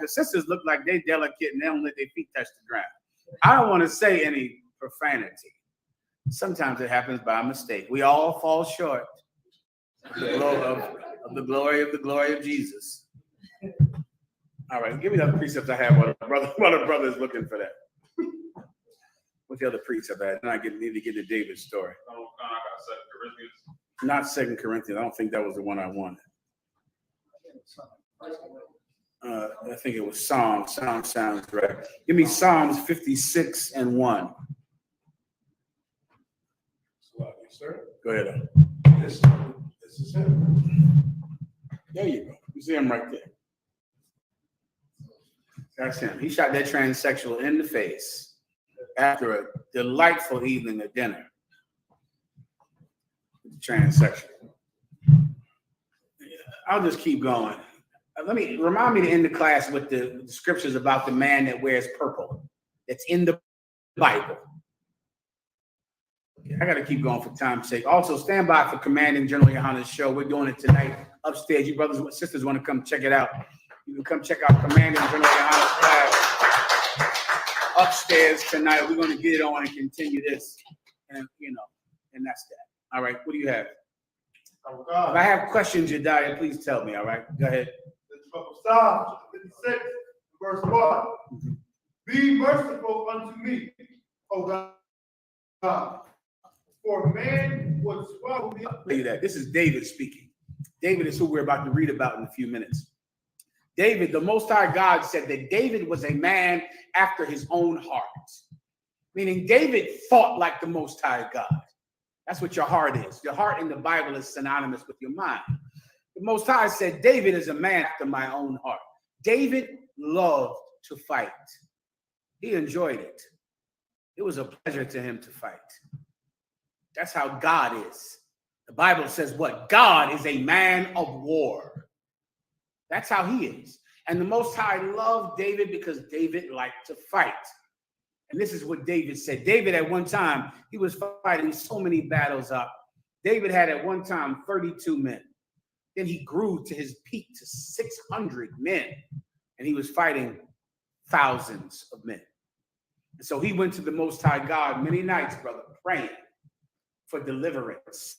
they delicate and they don't let their feet touch the ground. I don't want to say any profanity. Sometimes it happens by mistake. We all fall short of the glory of Jesus. All right, give me the other precepts I have while the brother is looking for that. What's the other precept I had? Then I need to get to David's story. I got 2 Corinthians. Not 2 Corinthians. I don't think that was the one I wanted. I think it was Psalms. Psalms sounds right. Give me Psalms 56 and 1. Sir. Go ahead. This is him. There you go. You see him right there. That's him. He shot that transsexual in the face after a delightful evening at dinner. The transsexual. I'll just keep going. Remind me to end the class with the scriptures about the man that wears purple. That's in the Bible. I got to keep going for time's sake. Also, stand by for Commanding General Yohana's show. We're doing it tonight upstairs. You brothers and sisters want to come check it out. You can come check out Commanding General Yohana's class upstairs tonight. We're going to get it on and continue this. And that's that. All right. What do you have? If I have questions, Jediah, please tell me. All right. Go ahead. The book of Psalms 56, verse 1. Be merciful unto me, O God. For man would swallow me up. Look at that. This is David speaking. David is who we're about to read about in a few minutes. David, the Most High God, said that David was a man after his own heart. Meaning David fought like the Most High God. That's what your heart is. Your heart in the Bible is synonymous with your mind. The Most High said, David is a man after my own heart. David loved to fight. He enjoyed it. It was a pleasure to him to fight. That's how God is. The Bible says what? God is a man of war. That's how he is. And the Most High loved David because David liked to fight. And this is what David said. David at one time, he was fighting so many battles up. David had at one time 32 men. Then he grew to his peak to 600 men. And he was fighting thousands of men. And so he went to the Most High God many nights, brother, praying for deliverance,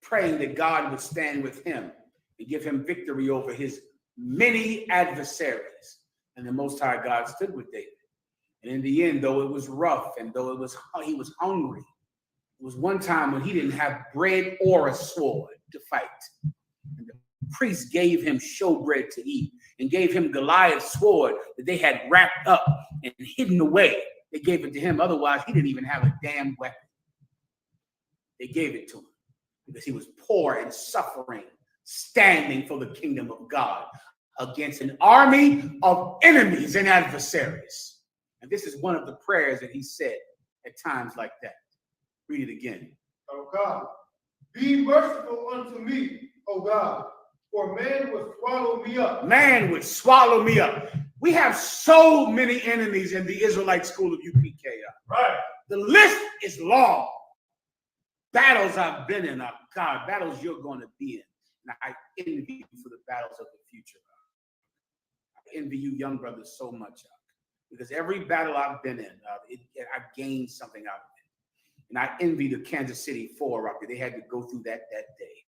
praying that God would stand with him and give him victory over his many adversaries. And the Most High God stood with David. And in the end, though it was rough and though he was hungry, was one time when he didn't have bread or a sword to fight. And the priest gave him showbread to eat and gave him Goliath's sword that they had wrapped up and hidden away. They gave it to him. Otherwise, he didn't even have a damn weapon. They gave it to him because he was poor and suffering, standing for the kingdom of God against an army of enemies and adversaries. And this is one of the prayers that he said at times like that. Read it again. O God, be merciful unto me, O God, for man would swallow me up. Man would swallow me up. We have so many enemies in the Israelite school of UPK. Right. The list is long. Battles I've been in, God, battles you're going to be in. And I envy you for the battles of the future. I envy you young brothers so much, because every battle I've been in, I gained something out of it. And I envy the Kansas City 4 that they had to go through that day.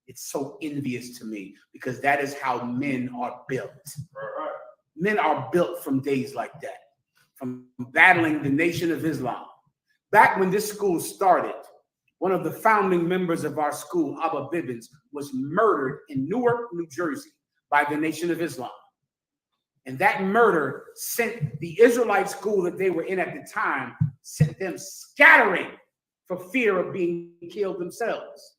It's so envious to me because that is how men are built. Right. Men are built from days like that, from battling the Nation of Islam. Back when this school started, one of the founding members of our school, Abba Bibbins, was murdered in Newark, New Jersey by the Nation of Islam. And that murder sent the Israelite school that they were in at the time, sent them scattering for fear of being killed themselves.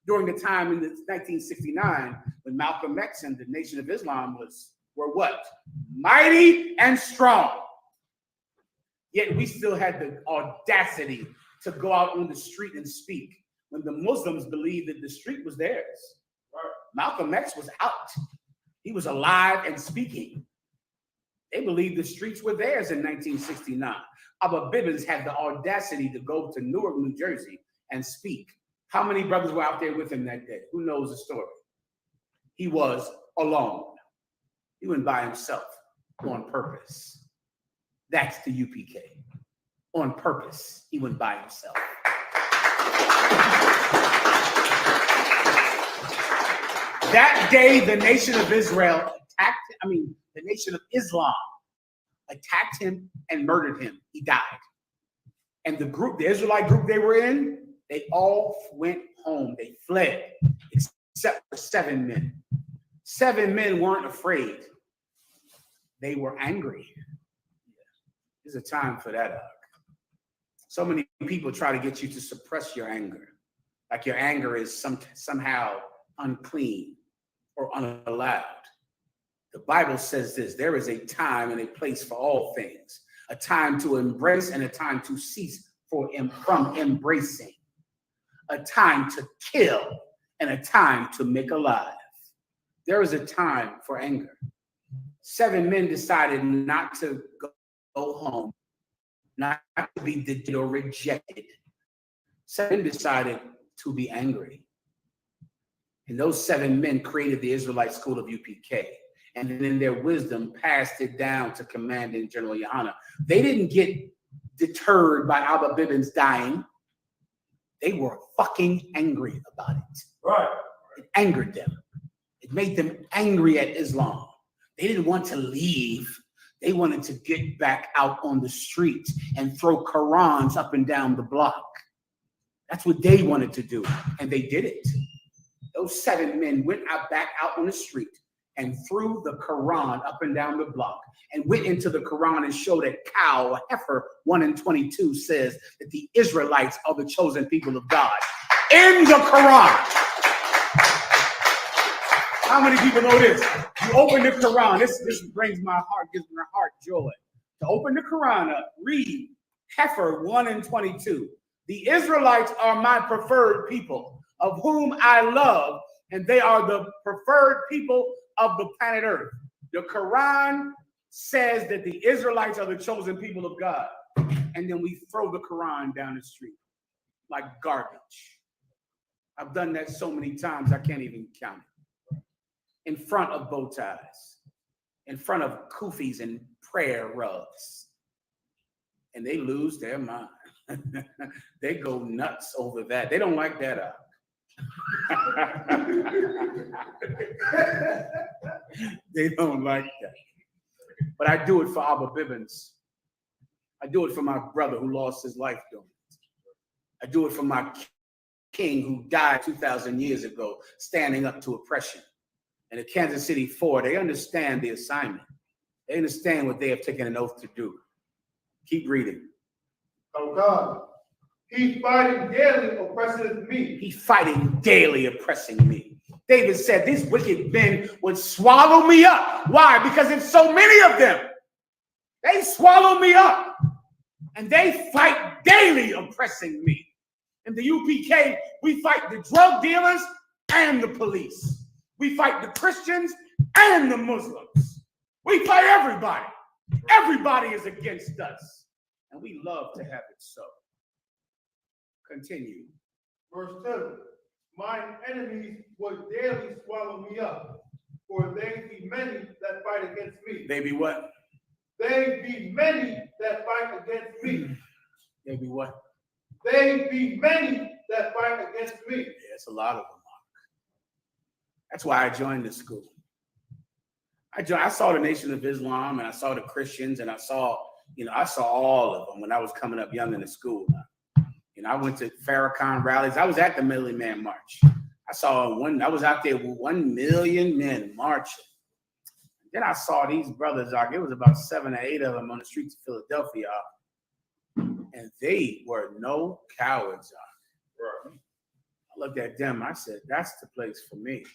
During the time in 1969, when Malcolm X and the Nation of Islam were what? Mighty and strong. Yet we still had the audacity to go out on the street and speak when the Muslims believed that the street was theirs. Malcolm X was out. He was alive and speaking. They believed the streets were theirs in 1969. Abba Bibbins had the audacity to go to Newark, New Jersey and speak. How many brothers were out there with him that day? Who knows the story? He was alone. He went by himself on purpose. That's the UPK. On purpose, he went by himself. That day, the Nation of Israel the Nation of Islam attacked him and murdered him. He died. And the Israelite group they were in, they all went home. They fled, except for 7 men. 7 men weren't afraid. They were angry. There's a time for that. So many people try to get you to suppress your anger. Like your anger is somehow unclean or unallowed. The Bible says this: there is a time and a place for all things, a time to embrace and a time to cease from embracing, a time to kill and a time to make alive. There is a time for anger. 7 men decided not to go home, not to be denied or rejected. 7 decided to be angry. And those 7 men created the Israelite school of UPK. And then in their wisdom, passed it down to Commandant General Yohana. They didn't get deterred by Abba Bibbins dying. They were fucking angry about it. Right. It angered them. It made them angry at Islam. They didn't want to leave. They wanted to get back out on the streets and throw Qurans up and down the block. That's what they wanted to do. And they did it. Those 7 men went back out on the street and threw the Quran up and down the block and went into the Quran and showed that cow, heifer 1:22 says that the Israelites are the chosen people of God in the Quran. How many people know this? You open the Quran. This brings my heart, gives my heart joy. To open the Quran up, read heifer 1:22. The Israelites are my preferred people, of whom I love, and they are the preferred people of the planet Earth. The Quran says that the Israelites are the chosen people of God. And then we throw the Quran down the street like garbage. I've done that so many times, I can't even count it. In front of bow ties, in front of kufis and prayer rugs. And they lose their mind. They go nuts over that. They don't like that out. They don't like that. But I do it for Abba Bibbins. I do it for my brother who lost his life doing it. I do it for my king who died 2,000 years ago, standing up to oppression. And the Kansas City 4, they understand the assignment. They understand what they have taken an oath to do. Keep reading. Oh God. He's fighting daily, oppressing me. He's fighting daily, oppressing me. David said, these wicked men would swallow me up. Why? Because there's so many of them. They swallow me up. And they fight daily, oppressing me. In the UPK, we fight the drug dealers and the police. We fight the Christians and the Muslims. We fight everybody. Everybody is against us. And we love to have it so. Continue. Verse 2. Mine enemies would daily swallow me up, for they be many that fight against me. They be what? They be many that fight against me. They be what? They be many that fight against me. Yeah, it's a lot of them. That's why I joined this school. I saw the Nation of Islam, and I saw the Christians, and I saw all of them when I was coming up young in the school. I went to Farrakhan rallies. I was at the Millie Man March. I was out there with 1 million men marching. Then I saw these brothers, it was about 7 or 8 of them on the streets of Philadelphia, and they were no cowards. I looked at them, I said, that's the place for me.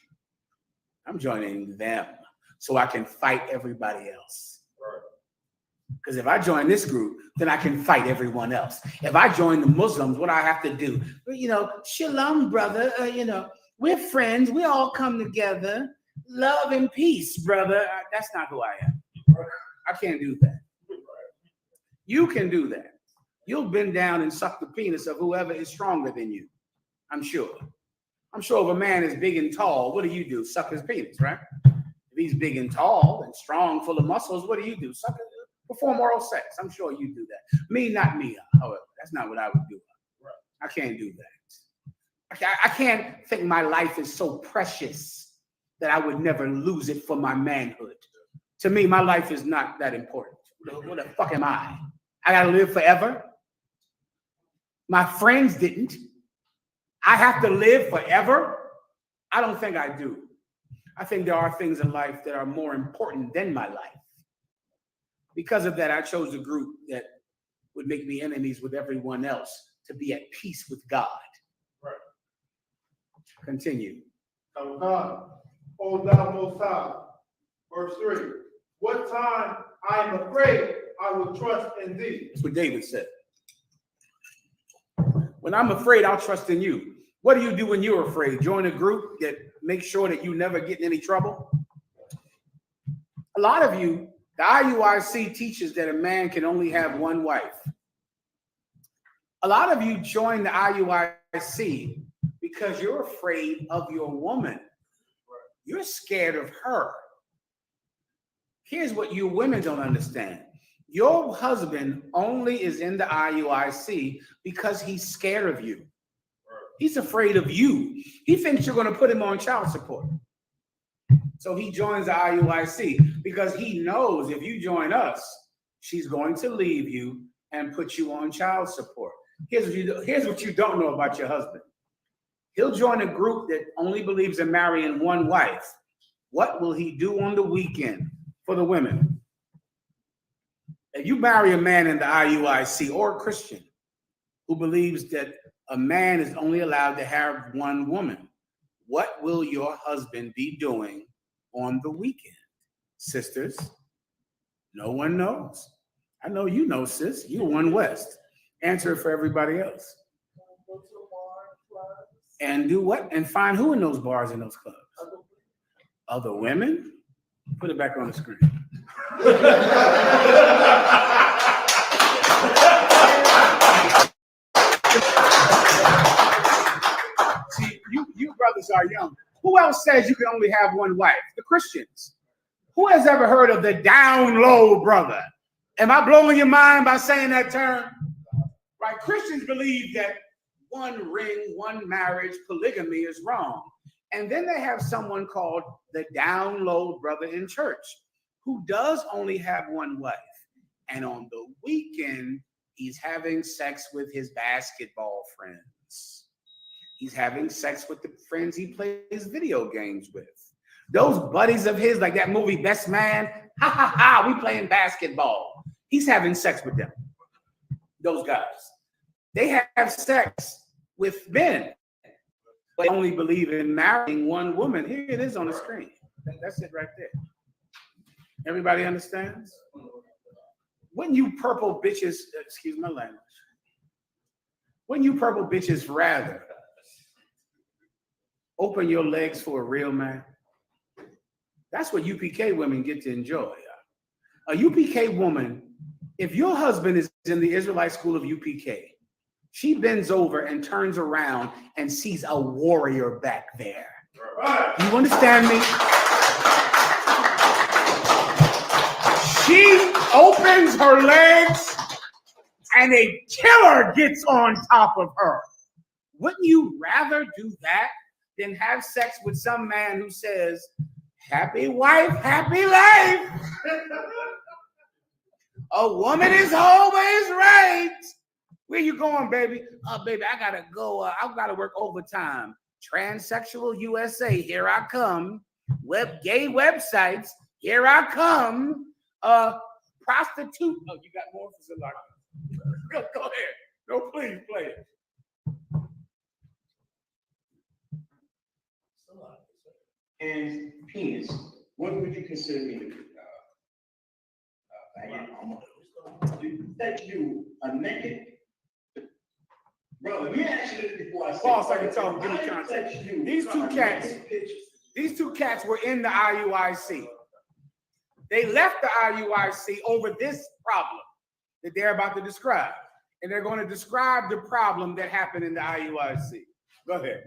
I'm joining them so I can fight everybody else. Because if I join this group, then I can fight everyone else. If I join the Muslims, what do I have to do? Shalom, brother. We're friends. We all come together. Love and peace, brother. That's not who I am. I can't do that. You can do that. You'll bend down and suck the penis of whoever is stronger than you. I'm sure. I'm sure if a man is big and tall, what do? Suck his penis, right? If he's big and tall and strong, full of muscles, what do? Perform oral sex. I'm sure you do that. Not me, however. That's not what I would do. I can't do that. I can't think my life is so precious that I would never lose it for my manhood. To me, my life is not that important. What the fuck am I? I gotta live forever? My friends didn't. I have to live forever? I don't think I do. I think there are things in life that are more important than my life. Because of that, I chose a group that would make me enemies with everyone else to be at peace with God. Right. Continue. Oh God, O thou most high. Verse 3. What time I am afraid, I will trust in thee. That's what David said. When I'm afraid, I'll trust in you. What do you do when you're afraid? Join a group that makes sure that you never get in any trouble? A lot of you, the IUIC teaches that a man can only have one wife. A lot of you join the IUIC because you're afraid of your woman. You're scared of her. Here's what you women don't understand. Your husband only is in the IUIC because he's scared of you. He's afraid of you. He thinks you're going to put him on child support. So he joins the IUIC because he knows if you join us, she's going to leave you and put you on child support. Here's what you don't know about your husband. He'll join a group that only believes in marrying one wife. What will he do on the weekend for the women? If you marry a man in the IUIC or a Christian who believes that a man is only allowed to have one woman, what will your husband be doing on the weekend? Sisters, no one knows. I know you know, sis. You're one West. Answer it for everybody else. And do what? And find who in those bars and those clubs? Other women? Put it back on the screen. See, you brothers are young. Who else says you can only have one wife? The Christians. Who has ever heard of the down low brother? Am I blowing your mind by saying that term? Right? Christians believe that one ring, one marriage, polygamy is wrong. And then they have someone called the down low brother in church who does only have one wife. And on the weekend, He's having sex with his basketball friends. He's having sex with the friends he plays video games with. Those buddies of his, like that movie Best Man, ha ha ha, we playing basketball. He's having sex with them. Those guys. They have sex with men, but they only believe in marrying one woman. Here it is on the screen. That's it right there. Everybody understands? When you purple bitches, excuse my language, when you purple bitches rather open your legs for a real man, that's what UPK women get to enjoy. A UPK woman, if your husband is in the Israelite school of UPK, she bends over and turns around and sees a warrior back there. You understand me? She opens her legs and a killer gets on top of her. Wouldn't you rather do that than have sex with some man who says, happy wife, happy life? A woman is always right. Where you going, baby? Baby, I gotta go. I gotta work overtime. Transsexual USA, here I come. Gay websites, here I come. Prostitute. Oh, you got more for Zalaka? Go ahead. No, please play it. And penis. What would you consider me to be? That you are naked. Bro, let me ask you this before I say. Pause, I can tell them, give me context. These two cats were in the IUIC. They left the IUIC over this problem that they're about to describe. And they're going to describe the problem that happened in the IUIC. Go ahead.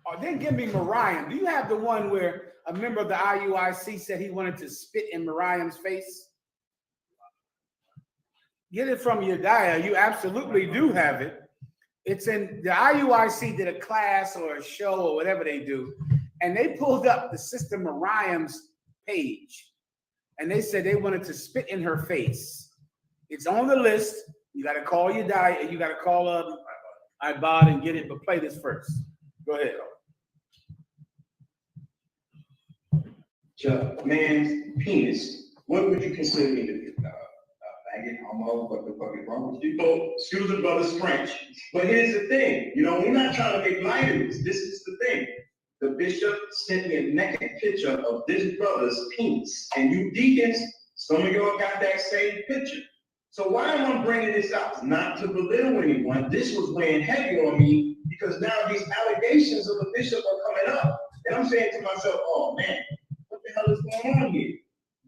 Oh, then give me Mariam. Do you have the one where a member of the IUIC said he wanted to spit in Mariam's face? Get it from Yediah. You absolutely do have it. It's in the IUIC did a class or a show or whatever they do, and they pulled up the Sister Mariam's page, and they said they wanted to spit in her face. It's on the list. You got to call Yediah. You got to call Ibad and get it, but play this first. Go ahead. Man's penis. What would you consider me to be? Faggot, homo, what the fuck is wrong with you? Oh, excuse me, brother's French. But here's the thing, we're not trying to make light of this. This is the thing. The bishop sent me a naked picture of this brother's penis. And you deacons, some of y'all got that same picture. So why am I bringing this up? Not to belittle anyone. This was weighing heavy on me because now these allegations of the bishop are coming up. And I'm saying to myself, oh man, what the hell is going on here?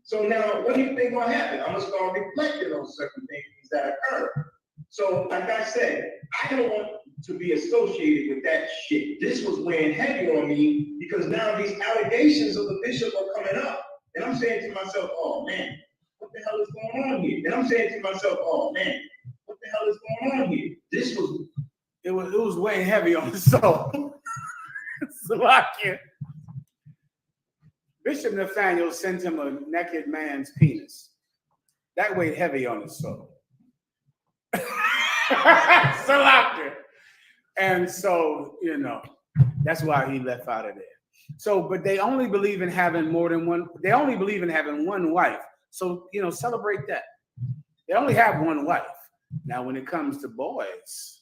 So now, what do you think will happen? I'm going to start reflecting on certain things that occurred. So, like I said, I don't want to be associated with that shit. This was weighing heavy on me because now these allegations of the bishop are coming up. And I'm saying to myself, oh man, what the hell is going on here? And I'm saying to myself, oh man, what the hell is going on here? It was weighing heavy on the soul. Salakia. Bishop Nathaniel sent him a naked man's penis. That weighed heavy on his soul. Salakia. And so, that's why he left out of there. So, but they only believe in having more than one. They only believe in having one wife. So, celebrate that. They only have one wife. Now, when it comes to boys,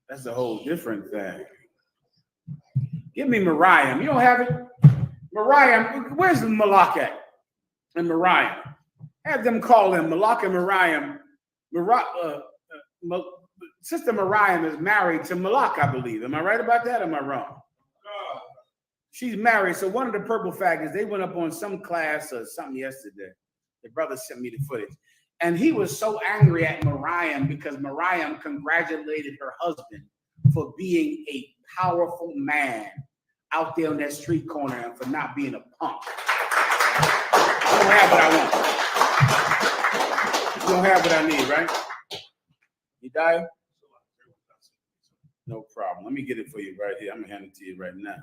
that's a whole different thing. Give me Mariam. You don't have it? Mariam, where's the Malak at? And Mariam. Have them call him Malak and Mariam. Sister Mariam is married to Malak, I believe. Am I right about that or am I wrong? She's married. So one of the purple faggots, they went up on some class or something yesterday. The brother sent me the footage. And he was so angry at Mariam because Mariam congratulated her husband for being a powerful man out there on that street corner and for not being a punk. I don't have what I want. You don't have what I need, right? You die? No problem. Let me get it for you right here. I'm gonna hand it to you right now.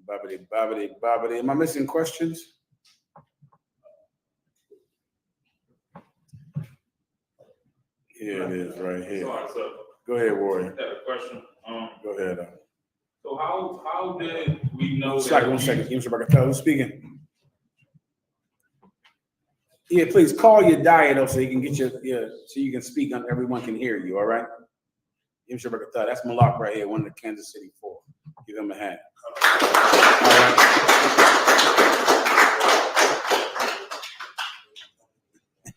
Bobbity. Am I missing questions? Here it is, right here. So Go ahead, I Warrior. had a question. Go ahead. So how did we know Second, that? one second. Who's speaking? Yeah, please call your diet so you can get so you can speak on everyone can hear you. All right. That's Malak right here, one of the Kansas City Four. Give him a hand. All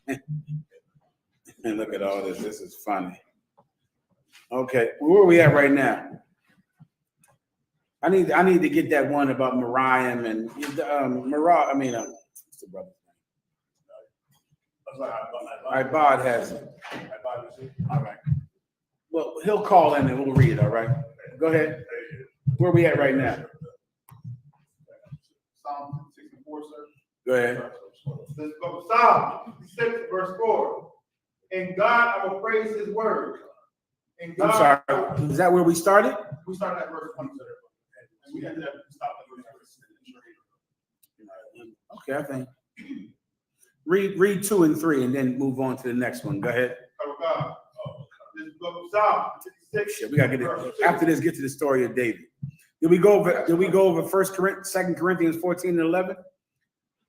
right. And look at all this. This is funny. Okay, where are we at right now? I need to get that one about Mariah and Mariah. What's the brother's name? Ibad has it. All right. Well, he'll call in and we'll read it. All right. Go ahead. Where are we at right now? Psalm 64, sir. Go ahead. This book of Psalm 66, verse 4. In God I will praise his word. In I'm God, sorry. Is that where we started? we started at verse 1, sir. And we ended up stopping at Okay, I think. Read 2 and 3 and then move on to the next one. Go ahead. God. This book of Psalm 66. Shit, we gotta get it. After this, get to the story of David. Did we go over 2 Corinthians 14 and 11?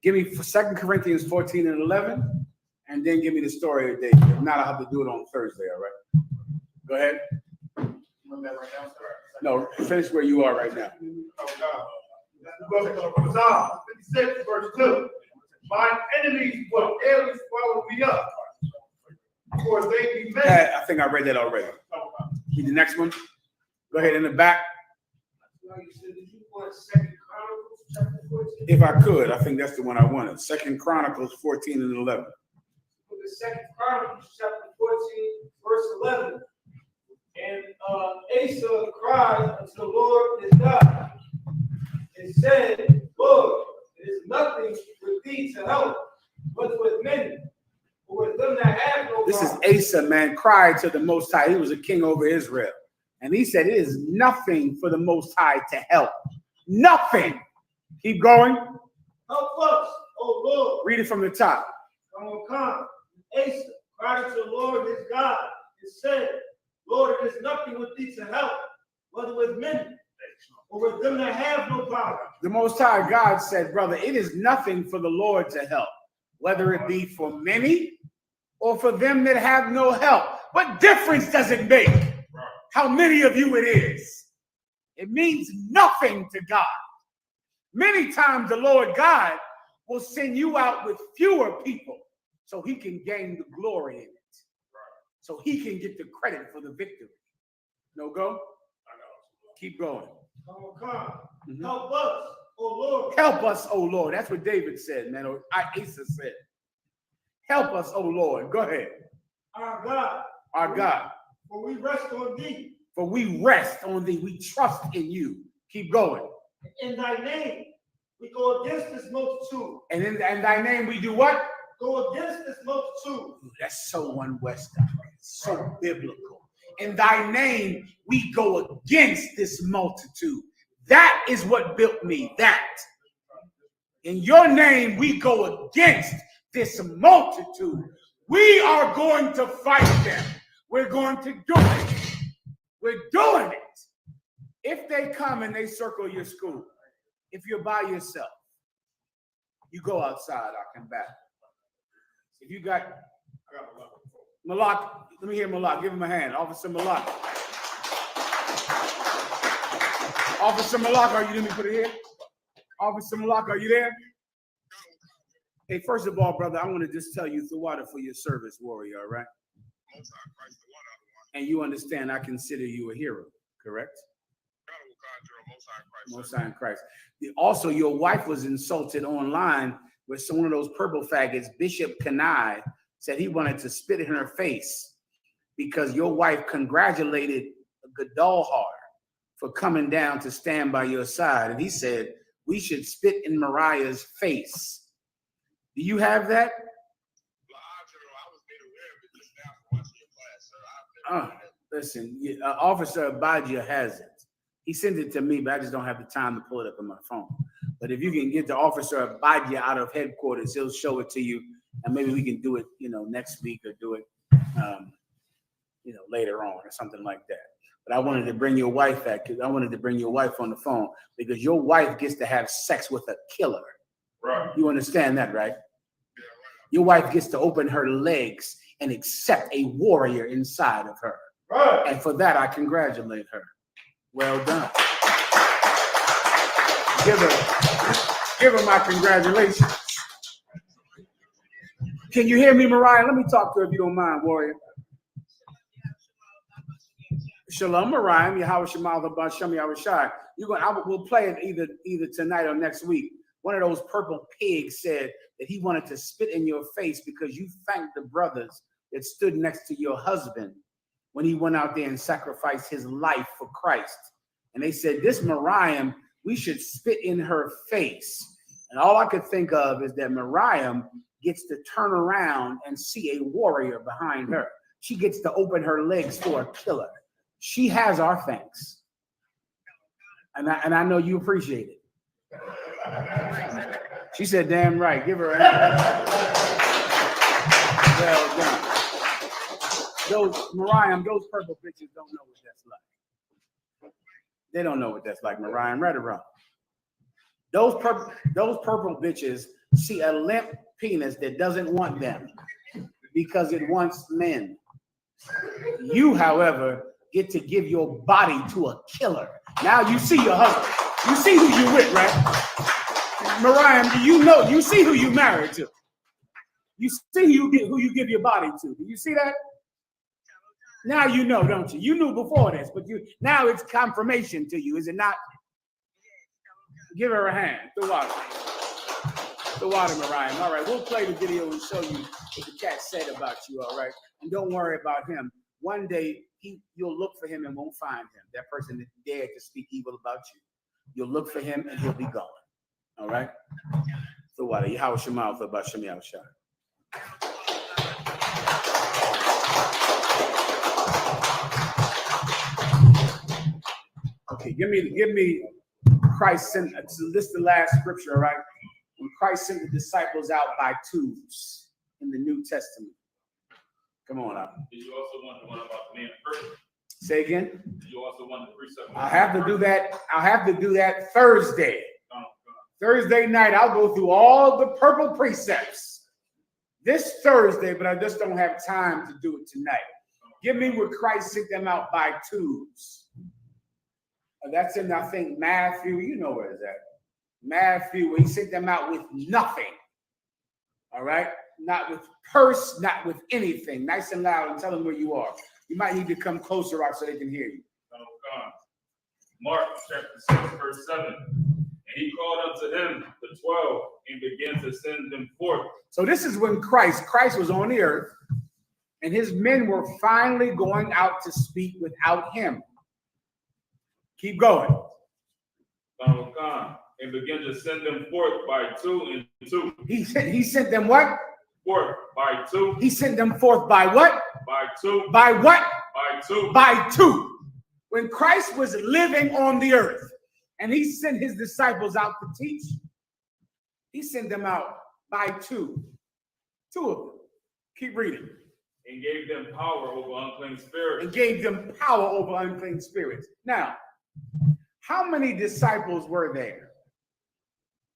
Give me 2 Corinthians 14 and 11, and then give me the story of David. If not, I'll have to do it on Thursday, all right? Go ahead. No, finish where you are right now. This book of Psalm 56, verse 2. My enemies will daily swallow me up, for they be many. I think I read that already. Read the next one. Go ahead in the back. If I could, I think that's the one I wanted. 2 Chronicles 14 and 11. With the 2 Chronicles chapter 14, verse 11. And Asa cried unto the Lord his God and said, Lord, it is nothing with thee to help, but with many, or with them that have no This God. is Asa, man, cried to the Most High. He was a king over Israel. And he said, it is nothing for the Most High to help. Nothing. Keep going. Help us, O Lord. Read it from the top. Come. Asa cried unto the Lord his God and said, Lord, it is nothing with thee to help, whether with many, or with them that have no power. The Most High God said, brother, it is nothing for the Lord to help, whether it be for many or for them that have no help. What difference does it make how many of you it is? It means nothing to God. Many times the Lord God will send you out with fewer people so he can gain the glory in it. So he can get the credit for the victory. No go? Keep going. Come. Help us, O Lord. Help us, O Lord. That's what David said, man. Or Asa said. Help us, O Lord. Go ahead. Our God. Our God. For we rest on thee. For we rest on thee. We trust in you. Keep going. In thy name, we go against this multitude. And in thy name we do what? Go against this multitude. Ooh, that's so one Western. So biblical. In thy name we go against this multitude. That is what built me. That. In your name we go against this multitude. We are going to fight them. We're going to do it. We're doing it. If they come and they circle your school, if you're by yourself, you go outside, I'll come back. If you got Malak, let me hear Malak. Give him a hand. Officer Malak. Officer Malak, are you? Let me put it here. Officer Malak, are you there? Hey, first of all, brother, I want to just tell you Thawada for your service, warrior, all right? And you understand I consider you a hero, correct? Most High in Christ. Also, your wife was insulted online with one of those purple faggots. Bishop Kanai said he wanted to spit in her face because your wife congratulated Gadalhar for coming down to stand by your side. And he said, we should spit in Mariah's face. Do you have that? Listen, Officer Abadja has it. He sent it to me, but I just don't have the time to pull it up on my phone. But if you can get the officer Abadia out of headquarters, he'll show it to you, and maybe we can do it, next week or do it, later on or something like that. But I wanted to bring your wife back because I wanted to bring your wife on the phone because your wife gets to have sex with a killer. Right. You understand that, right? Your wife gets to open her legs and accept a warrior inside of her. Right. And for that, I congratulate her. Well done. Give her my congratulations. Can you hear me, Mariah? Let me talk to her if you don't mind, warrior. Shalom, Mariah. Yahweh Shemal Shem Yahushai. We'll play it either tonight or next week. One of those purple pigs said that he wanted to spit in your face because you thanked the brothers that stood next to your husband when he went out there and sacrificed his life for Christ. And they said, this Miriam, we should spit in her face. And all I could think of is that Miriam gets to turn around and see a warrior behind her. She gets to open her legs for a killer. She has our thanks. And I know you appreciate it. She said, damn right. Give her a hand. Well done. Those purple bitches don't know what that's like. They don't know what that's like, Mariah. Right or wrong? Those purple bitches see a limp penis that doesn't want them because it wants men. You, however, get to give your body to a killer. Now you see your husband. You see who you with, right? Mariah, you see who you married to. You see who you give your body to. Do you see that? Now you know, don't you? You knew before this, but now it's confirmation to you, is it not? Give her a hand. The water, Mariah. All right, we'll play the video and show you what the cat said about you, all right? And don't worry about him. One day, you'll look for him and won't find him. That person that dared to speak evil about you. You'll look for him and he'll be gone. All right? The water. Yahweh Shemal about Shem Yahushai. Okay, give me Christ sent, so this is the last scripture, all right? When Christ sent the disciples out by twos in the New Testament. Come on up. Did you also want the one about the man first? Say again? Did you also want the precept? I'll have to do that Thursday. Thursday night, I'll go through all the purple precepts this Thursday, but I just don't have time to do it tonight. Give me where Christ sent them out by twos. That's in, I think, Matthew. You know where it's at. Matthew, where he sent them out with nothing. All right? Not with purse, not with anything. Nice and loud and tell them where you are. You might need to come closer out so they can hear you. Mark chapter 6, verse 7. And he called unto him the 12 and began to send them forth. So this is when Christ was on the earth, and his men were finally going out to speak without him. Keep going. And began to send them forth by two and two. He sent them what? Forth by two. He sent them forth by what? By two. By what? By two. By two. When Christ was living on the earth and he sent his disciples out to teach, he sent them out by two. Two of them. Keep reading. And gave them power over unclean spirits. And gave them power over unclean spirits. Now, how many disciples were there?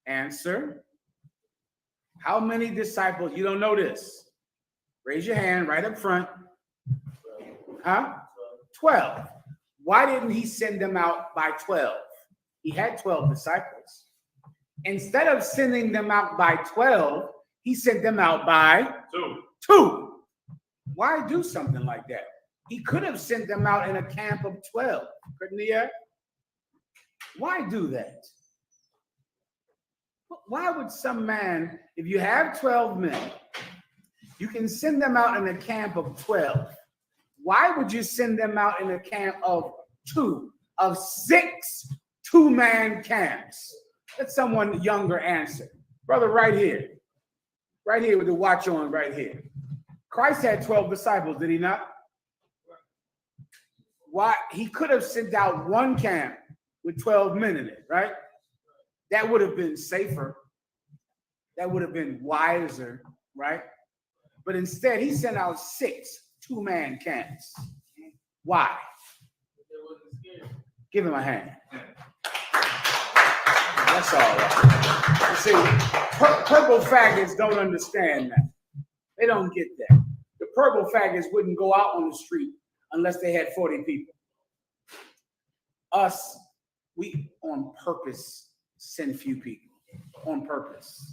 Answer. How many disciples? You don't know this. Raise your hand right up front. Huh? 12. Why didn't he send them out by 12? He had 12 disciples. Instead of sending them out by 12, he sent them out by two. Why do something like that? He could have sent them out in a camp of 12, couldn't he have? Why do that? Why would some man, if you have 12 men, you can send them out in a camp of 12. Why would you send them out in a camp of 2, of 6 two-man camps? Let someone younger answer. Brother, right here with the watch on right here. Christ had 12 disciples, did he not? Why? He could have sent out one camp with 12 men in it, right? That would have been safer. That would have been wiser, right? But instead, he sent out 6 two-man camps. Why? Give him a hand. That's all right. You see, purple faggots don't understand that. They don't get that. The purple faggots wouldn't go out on the street unless they had 40 people. Us, we on purpose send few people. On purpose.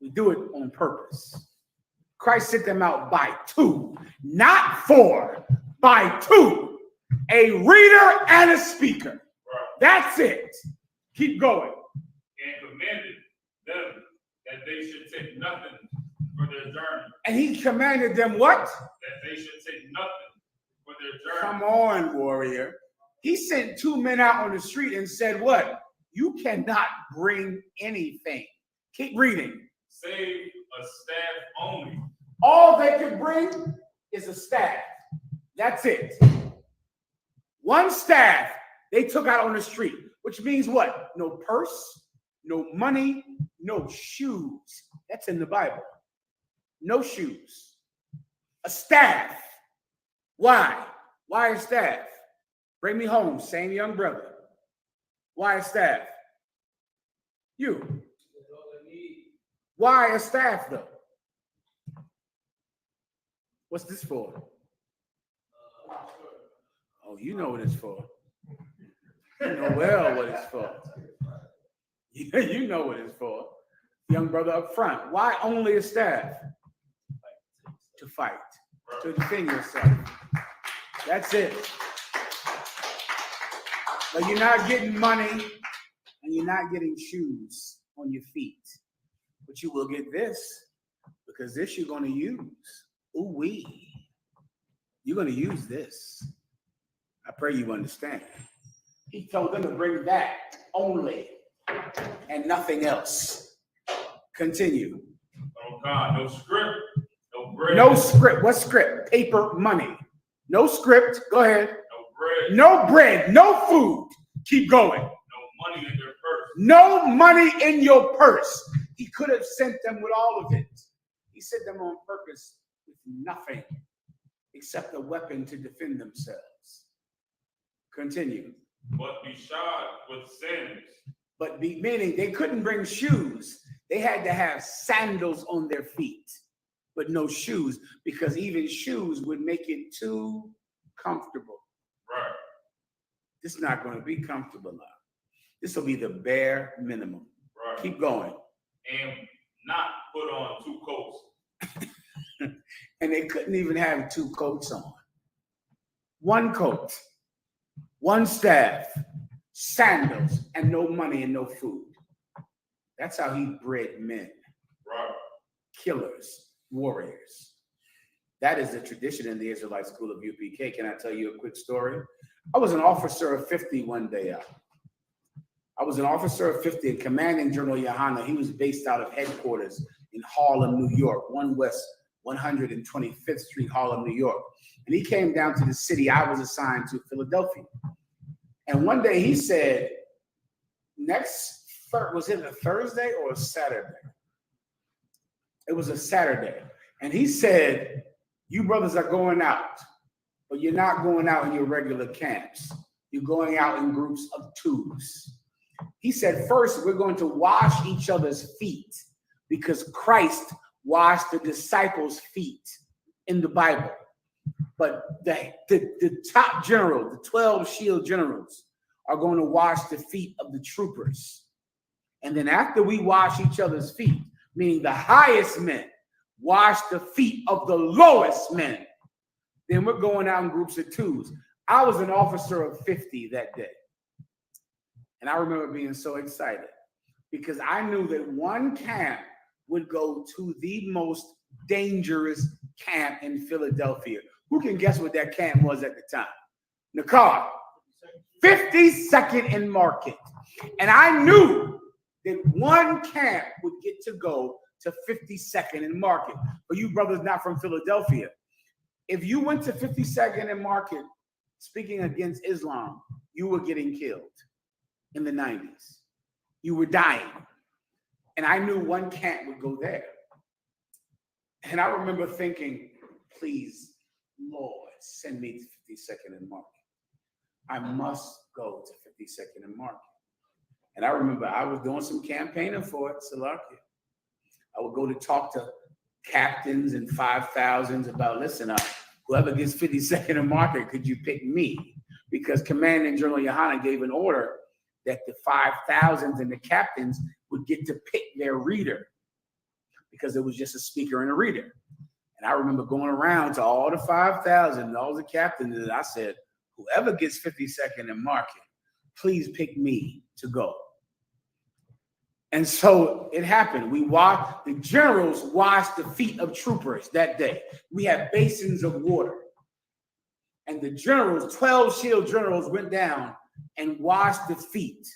We do it on purpose. Christ sent them out by 2, not 4, by 2. A reader and a speaker. That's it. Keep going. And commanded them that they should take nothing for their journey. And he commanded them what? That they should take nothing for their journey. Come on, warrior. He sent 2 men out on the street and said what? You cannot bring anything. Keep reading. Save a staff only. All they could bring is a staff. That's it. One staff they took out on the street, which means what? No purse, no money, no shoes. That's in the Bible. No shoes. A staff. Why? Why a staff? Bring me home, same young brother. Why a staff? You. Why a staff though? What's this for? Oh, you know what it's for. You know well what it's for. You know what it's for. Young brother up front. Why only a staff? To fight. To defend yourself. That's it. But you're not getting money and you're not getting shoes on your feet. But you will get this, because this you're going to use. Ooh-wee. You're going to use this. I pray you understand. He told them to bring that only and nothing else. Continue. Oh God, no script, no bread. No script. What script? Paper money. No script. Go ahead. No bread. No bread. No food. Keep going. No money in their purse. No money in your purse. He could have sent them with all of it. He sent them on purpose with nothing except a weapon to defend themselves. Continue. But be shod with sandals. But meaning they couldn't bring shoes. They had to have sandals on their feet, but no shoes, because even shoes would make it too comfortable. Right. This is not going to be comfortable now. This will be the bare minimum. Right. Keep going. And not put on 2 coats. And they couldn't even have 2 coats on. 1 coat, 1 staff, sandals, and no money and no food. That's how he bred men. Right. Killers, warriors. That is the tradition in the Israelite School of UPK. Can I tell you a quick story? I was an officer of 50 one day out. I was an officer of 50, and Commanding General Yohana, he was based out of headquarters in Harlem, New York, 1 West 125th Street, Harlem, New York. And he came down to the city I was assigned to, Philadelphia. And one day he said, was it a Thursday or a Saturday? It was a Saturday. And he said, you brothers are going out, but you're not going out in your regular camps. You're going out in groups of 2s. He said, first, we're going to wash each other's feet, because Christ washed the disciples' feet in the Bible. But the top general, the 12 shield generals, are going to wash the feet of the troopers. And then after we wash each other's feet, meaning the highest men, wash the feet of the lowest men, then we're going out in groups of 2s. I was an officer of 50 that day. And I remember being so excited because I knew that one camp would go to the most dangerous camp in Philadelphia. Who can guess what that camp was at the time? Nakar, 52nd and Market. And I knew that one camp would get to go to 52nd and Market. For you brothers not from Philadelphia, if you went to 52nd and Market speaking against Islam, you were getting killed. in the 90s. You were dying. And I knew one camp would go there. And I remember thinking, please, Lord, send me to 52nd and Market. I must go to 52nd and Market. And I remember I was doing some campaigning for it, Salakia. I would go to talk to captains and 5,000s about, listen, whoever gets 52nd and Market, could you pick me? Because Commanding General Yohanan gave an order that the 5,000s and the captains would get to pick their reader, because it was just a speaker and a reader. And I remember going around to all the 5,000 and all the captains, and I said, whoever gets 52nd and Market, please pick me to go. And so it happened. The generals washed the feet of troopers that day. We had basins of water. And the generals, 12 shield generals, went down and washed the feet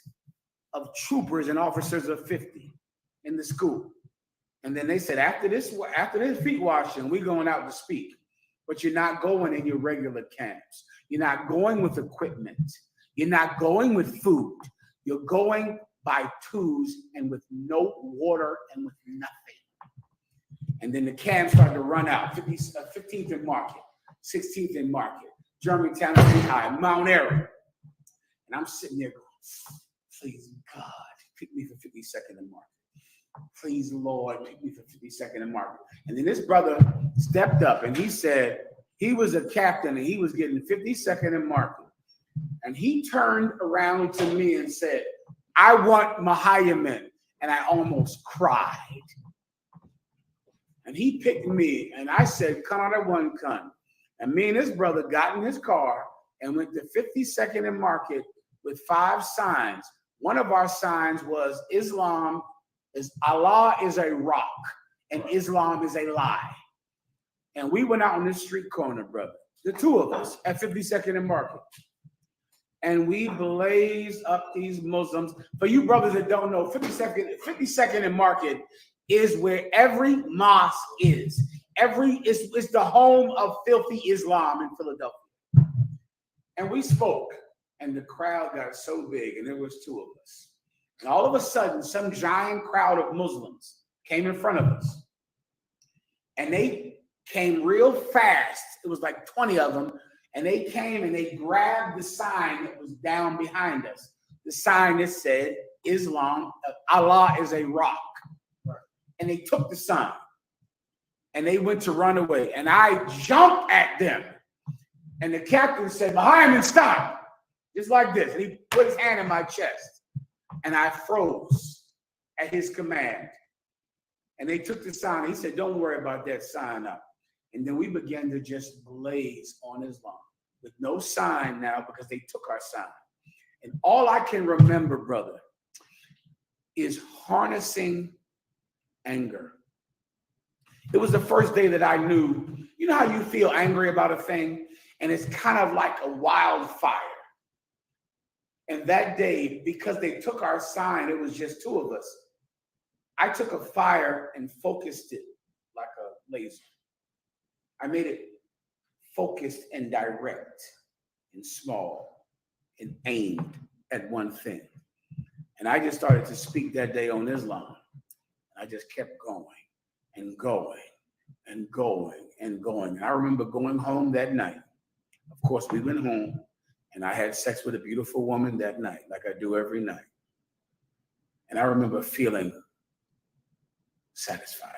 of troopers and officers of 50 in the school. And then they said, after this feet washing, we're going out to speak. But you're not going in your regular camps. You're not going with equipment. You're not going with food. You're going by twos and with no water and with nothing. And then the camps started to run out. 15th and Market, 16th and Market, Germantown and High, Mount Airy. And I'm sitting there going, please, God, pick me for 52nd and Market. Please, Lord, pick me for 52nd and Market. And then this brother stepped up and he said he was a captain and he was getting 52nd and Market. And he turned around to me and said, I want Mahayaman. And I almost cried. And he picked me and I said, come out of one con. And me and his brother got in his car and went to 52nd and Market with 5 signs. One of our signs was Allah is a rock and Islam is a lie. And we went out on this street corner, brother, the two of us at 52nd and Market. And we blazed up these Muslims. For you brothers that don't know, 52nd and Market is where every mosque is. It's the home of filthy Islam in Philadelphia. And we spoke, and the crowd got so big, and there was 2 of us. And all of a sudden, some giant crowd of Muslims came in front of us. And they came real fast. It was like 20 of them. And they came and they grabbed the sign that was down behind us. The sign that said, Allah is a rock. And they took the sign. And they went to run away. And I jumped at them. And the captain said, Mahayaman, stop. Just like this. And he put his hand in my chest. And I froze at his command. And they took the sign. He said, don't worry about that sign up. And then we began to just blaze on Islam with no sign now because they took our sign. And all I can remember, brother, is harnessing anger. It was the first day that I knew, you know how you feel angry about a thing and it's kind of like a wildfire. And that day, because they took our sign, it was just 2 of us. I took a fire and focused it like a laser. I made it focused and direct and small and aimed at one thing. And I just started to speak that day on Islam. I just kept going and going and going and going. And I remember going home that night. Of course, we went home and I had sex with a beautiful woman that night, like I do every night. And I remember feeling satisfied.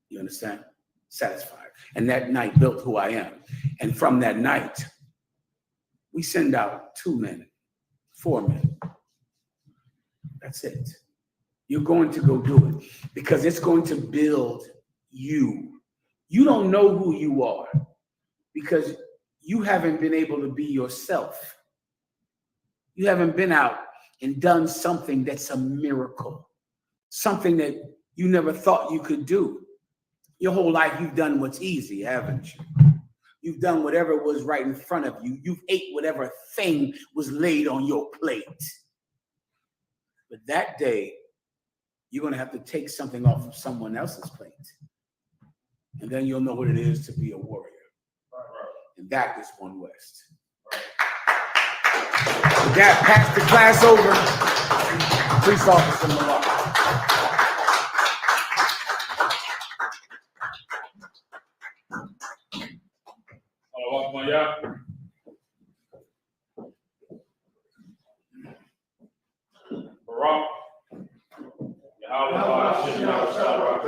You understand? Satisfied. And that night built who I am. And from that night, we send out 2 men, 4 men. That's it. You're going to go do it because it's going to build you. You don't know who you are because you haven't been able to be yourself. You haven't been out and done something that's a miracle, something that you never thought you could do. Your whole life, you've done what's easy, haven't you? You've done whatever was right in front of you. You've ate whatever thing was laid on your plate. But that day, you're going to have to take something off of someone else's plate. And then you'll know what it is to be a warrior. And that is One West. With that, pass the class over. Police officer Malak. Welcome, y'all. Barak. Yahweh, Hashem, Yahweh, Shabbat,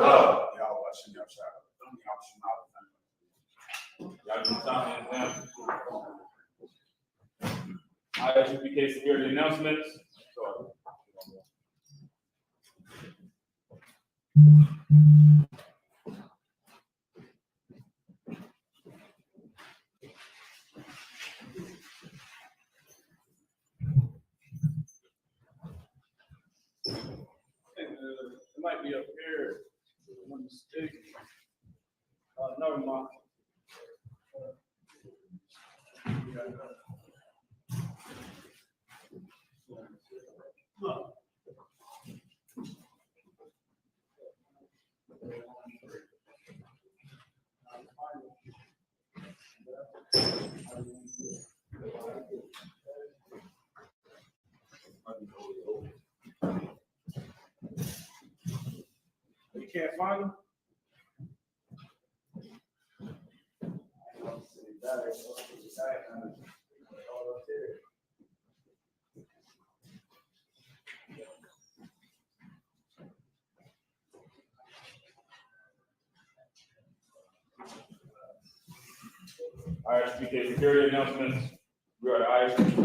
y'all can sign in. Isupk security announcements. It might be up here. If I'm mistaken. Never mind. You can't find them? Isupk security announcements. We are the Isupk